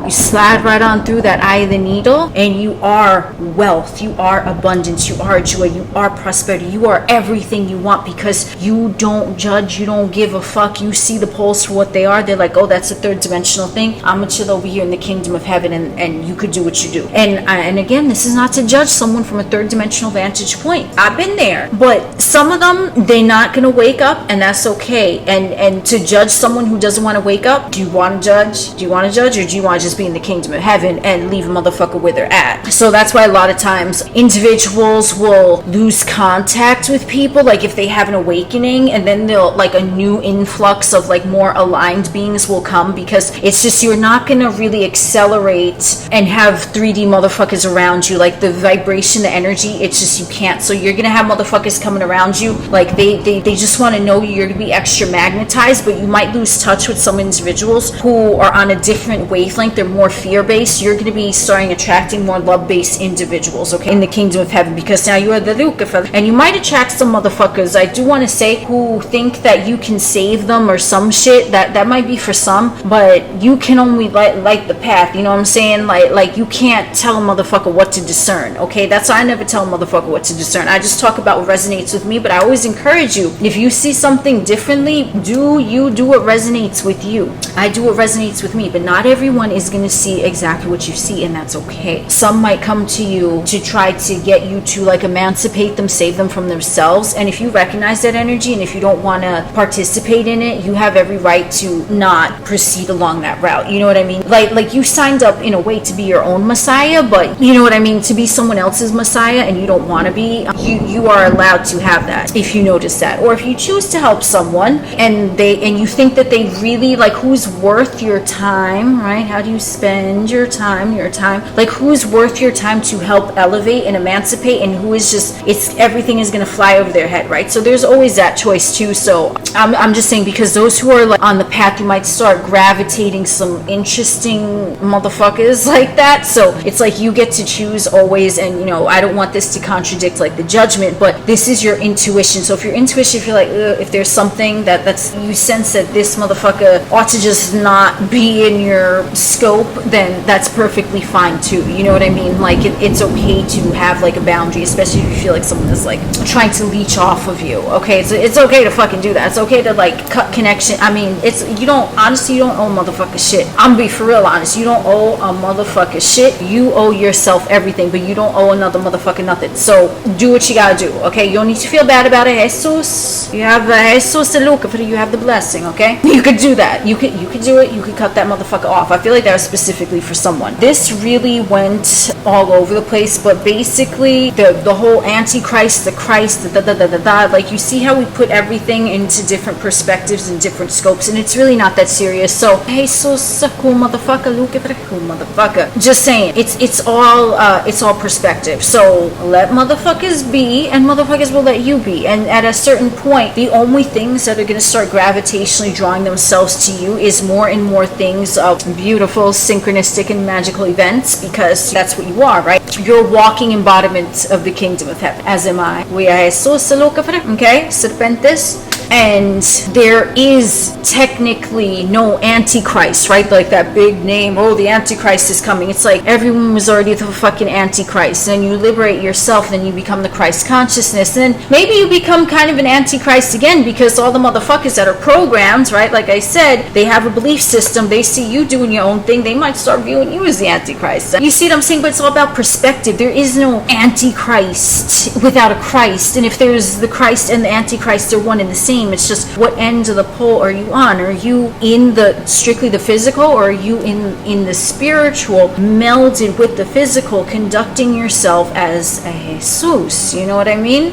Speaker 2: slide right on through that eye of the needle, and you are wealth, you are abundance, you are joy, you are prosperity, you are everything you want, because you don't judge, you don't give a fuck. You see the poles for what they are. They're like, oh, that's a third dimensional thing. I'm gonna chill over here in the kingdom of heaven, and you could do what you do. And again, this is not to judge someone from a third dimensional vantage point. I've been there, but some of them, they're not gonna wake up, and that's okay. And to judge someone who doesn't want to wake up, do you want to judge? Do you want to judge, or do you want to just be in the kingdom of heaven and leave a motherfucker where they're at? So that's why a lot of times individuals will lose contact with people, like if they have an awakening, and then they'll, like, a new influx of like more aligned beings will come, because it's just, you're not gonna really accelerate and have 3D motherfuckers around you, like the vibration, the energy, it's just, you can't. So you're gonna have motherfuckers coming around you, like they just want to know you're gonna be extra magnetized, but you might lose touch with some individuals who are on a different wavelength. They're more fear-based. You're going to be starting attracting more love-based individuals, okay, in the kingdom of heaven, because now you are the Lucifer. And you might attract some motherfuckers, I do want to say, who think that you can save them or some shit. That might be for some, but you can only light the path, you know what I'm saying? Like you can't tell a motherfucker what to discern, okay? That's why I never tell a motherfucker what to discern. I just talk about what resonates with me, but I always encourage you, if you see something differently, do what resonates with you. I do what resonates with me, but not everyone is going to see exactly what you see, and that's okay. Some might come to you to try to get you to like emancipate them, save them from themselves, and if you recognize that energy, and if you don't want to participate in it, you have every right to not proceed along that route. You know what I mean? Like you signed up in a way to be your own messiah, but you know what I mean, to be someone else's messiah, and you don't want to be, you are allowed to have that if you notice that. Or if you choose to help someone and you think that they really, like, who's worth your time, right? How do you spend your time, like who's worth your time to help elevate and emancipate, and who is just, everything is going to fly over their head, right? So there's always that choice too. So I'm just saying, because those who are like on the path, you might start gravitating some interesting motherfuckers like that. So it's like you get to choose always, and you know, I don't want this to contradict like the judgment, but this is your intuition. So if your intuition, if you're like, if there's something that's you sense that this motherfucker ought to just not be in your scope, then that's perfectly fine too. You know what I mean? Like it's okay to have like a boundary, especially if you feel like someone is like trying to leech off of you. Okay, so it's okay to fucking do that. It's okay to like cut connection. I mean, you don't owe a motherfucker shit. I'm gonna be for real honest. You don't owe a motherfucker shit. You owe yourself everything, but you don't owe another motherfucker nothing. So do what you gotta do. Okay, you don't need to feel bad about it. Jesus, you have Jesus and Lucifer, you have the blessing. Okay, you could do that. You could do it. You could cut that motherfucker off. I feel like that was specifically for someone. This really went all over the place, but basically the whole Antichrist, the Christ, like you see how we put everything into different perspectives and different scopes, and it's really not that serious. So, hey, so cool motherfucker, look at cool motherfucker. Just saying, it's all perspective. So let motherfuckers be, and motherfuckers will let you be. And at a certain point, the only things that are going to start gravitationally drawing themselves to you is more and more things of beautiful, synchronistic, and magical events, because that's what you are, right? You're walking embodiment of the kingdom of heaven, as am I. We are Jesus, okay? Serpentes. And there is technically no Antichrist, right? Like that big name, oh, the Antichrist is coming. It's like everyone was already the fucking Antichrist. And you liberate yourself, then you become the Christ consciousness. And then maybe you become kind of an Antichrist again, because all the motherfuckers that are programmed, right? Like I said, they have a belief system. They see you doing your own thing. They might start viewing you as the Antichrist. You see what I'm saying? But it's all about perspective. There is no Antichrist without a Christ. And if there's the Christ and the Antichrist, they're one and the same. It's just what end of the pole are you on? Are you in the strictly the physical, or are you in the spiritual, melded with the physical, conducting yourself as a Jesus? You know what I mean?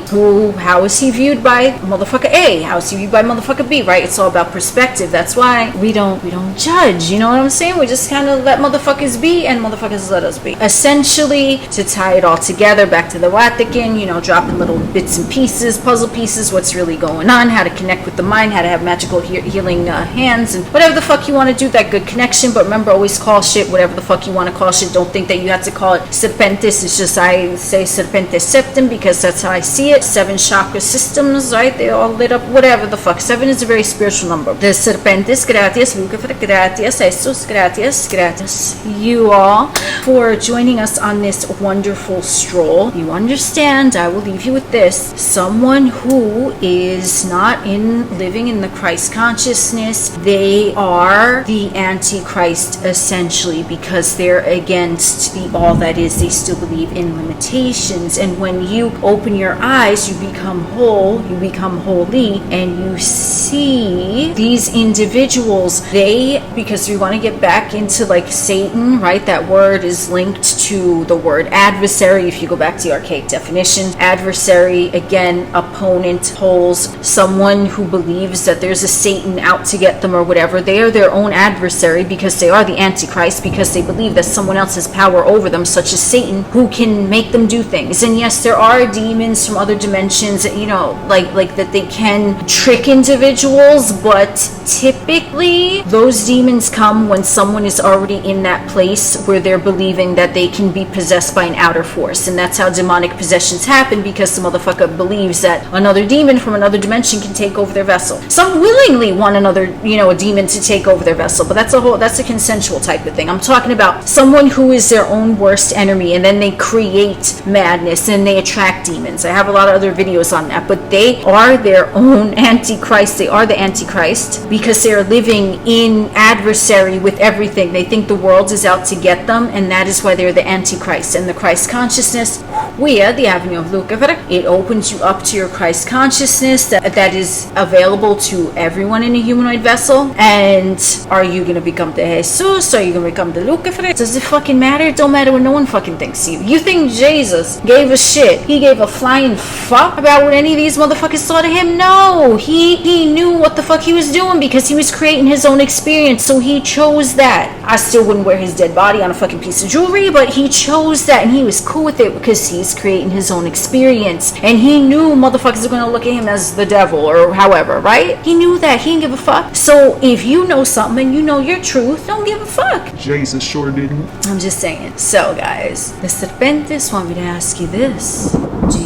Speaker 2: How is he viewed by motherfucker A? How is he viewed by motherfucker B? Right? It's all about perspective. That's why we don't judge. You know what I'm saying? We just kind of let motherfuckers be, and motherfuckers let us be. Essentially, to tie it all together, back to the Vatican, dropping little bits and pieces, puzzle pieces, what's really going on, how to connect with the mind, how to have magical healing hands, and whatever the fuck you want to do, that good connection. But remember, always call shit whatever the fuck you want to call shit. Don't think that you have to call it Serpentes. It's just, I say Serpentes Septem because that's how I see it. 7 chakra systems, right? They all lit up, whatever the fuck. 7 is a very spiritual number. The Serpentes, gracias, Lucifer, gracias, Jesus, gracias, you all, for joining us on this wonderful stroll. You understand, I will leave you with this. Someone who is not living in the Christ consciousness, they are the Antichrist essentially, because they're against the all that is. They still believe in limitations, and when you open your eyes, you become whole, you become holy, and you see these individuals. Because we want to get back into like Satan, right? That word is linked to the word adversary. If you go back to the archaic definition, adversary, again, opponent, holes, someone who believes that there's a Satan out to get them or whatever. They are their own adversary, because they are the Antichrist, because they believe that someone else has power over them, such as Satan, who can make them do things. And yes, there are demons from other dimensions, like that they can trick individuals, but typically those demons come when someone is already in that place where they're believing that they can be possessed by an outer force. And that's how demonic possessions happen, because the motherfucker believes that another demon from another dimension can take over their vessel. Some willingly want another, a demon to take over their vessel, but that's a consensual type of thing. I'm talking about someone who is their own worst enemy, and then they create madness and they attract demons. I have a lot of other videos on that, but they are their own Antichrist. They are the Antichrist because they are living in adversary with everything. They think the world is out to get them, and that is why they're the Antichrist. And the Christ consciousness, we are the avenue of Lucifer. It opens you up to your Christ consciousness that is available to everyone in a humanoid vessel. And are you going to become the Jesus? Are you going to become the Lucifer? Does it fucking matter? It don't matter what no one fucking thinks you. You think Jesus gave a shit? He gave a flying fuck about what any of these motherfuckers thought of him? No. He knew what the fuck he was doing, because he was creating his own experience. So he chose that. I still wouldn't wear his dead body on a fucking piece of jewelry, but he chose that, and he was cool with it because he's creating his own experience. And he knew motherfuckers are going to look at him as the devil or however, right? He knew that. He didn't give a fuck. So if you know something and you know your truth, don't give a fuck.
Speaker 3: Jesus sure didn't.
Speaker 2: I'm just saying. So guys, the Serpentes want me to ask you this. Do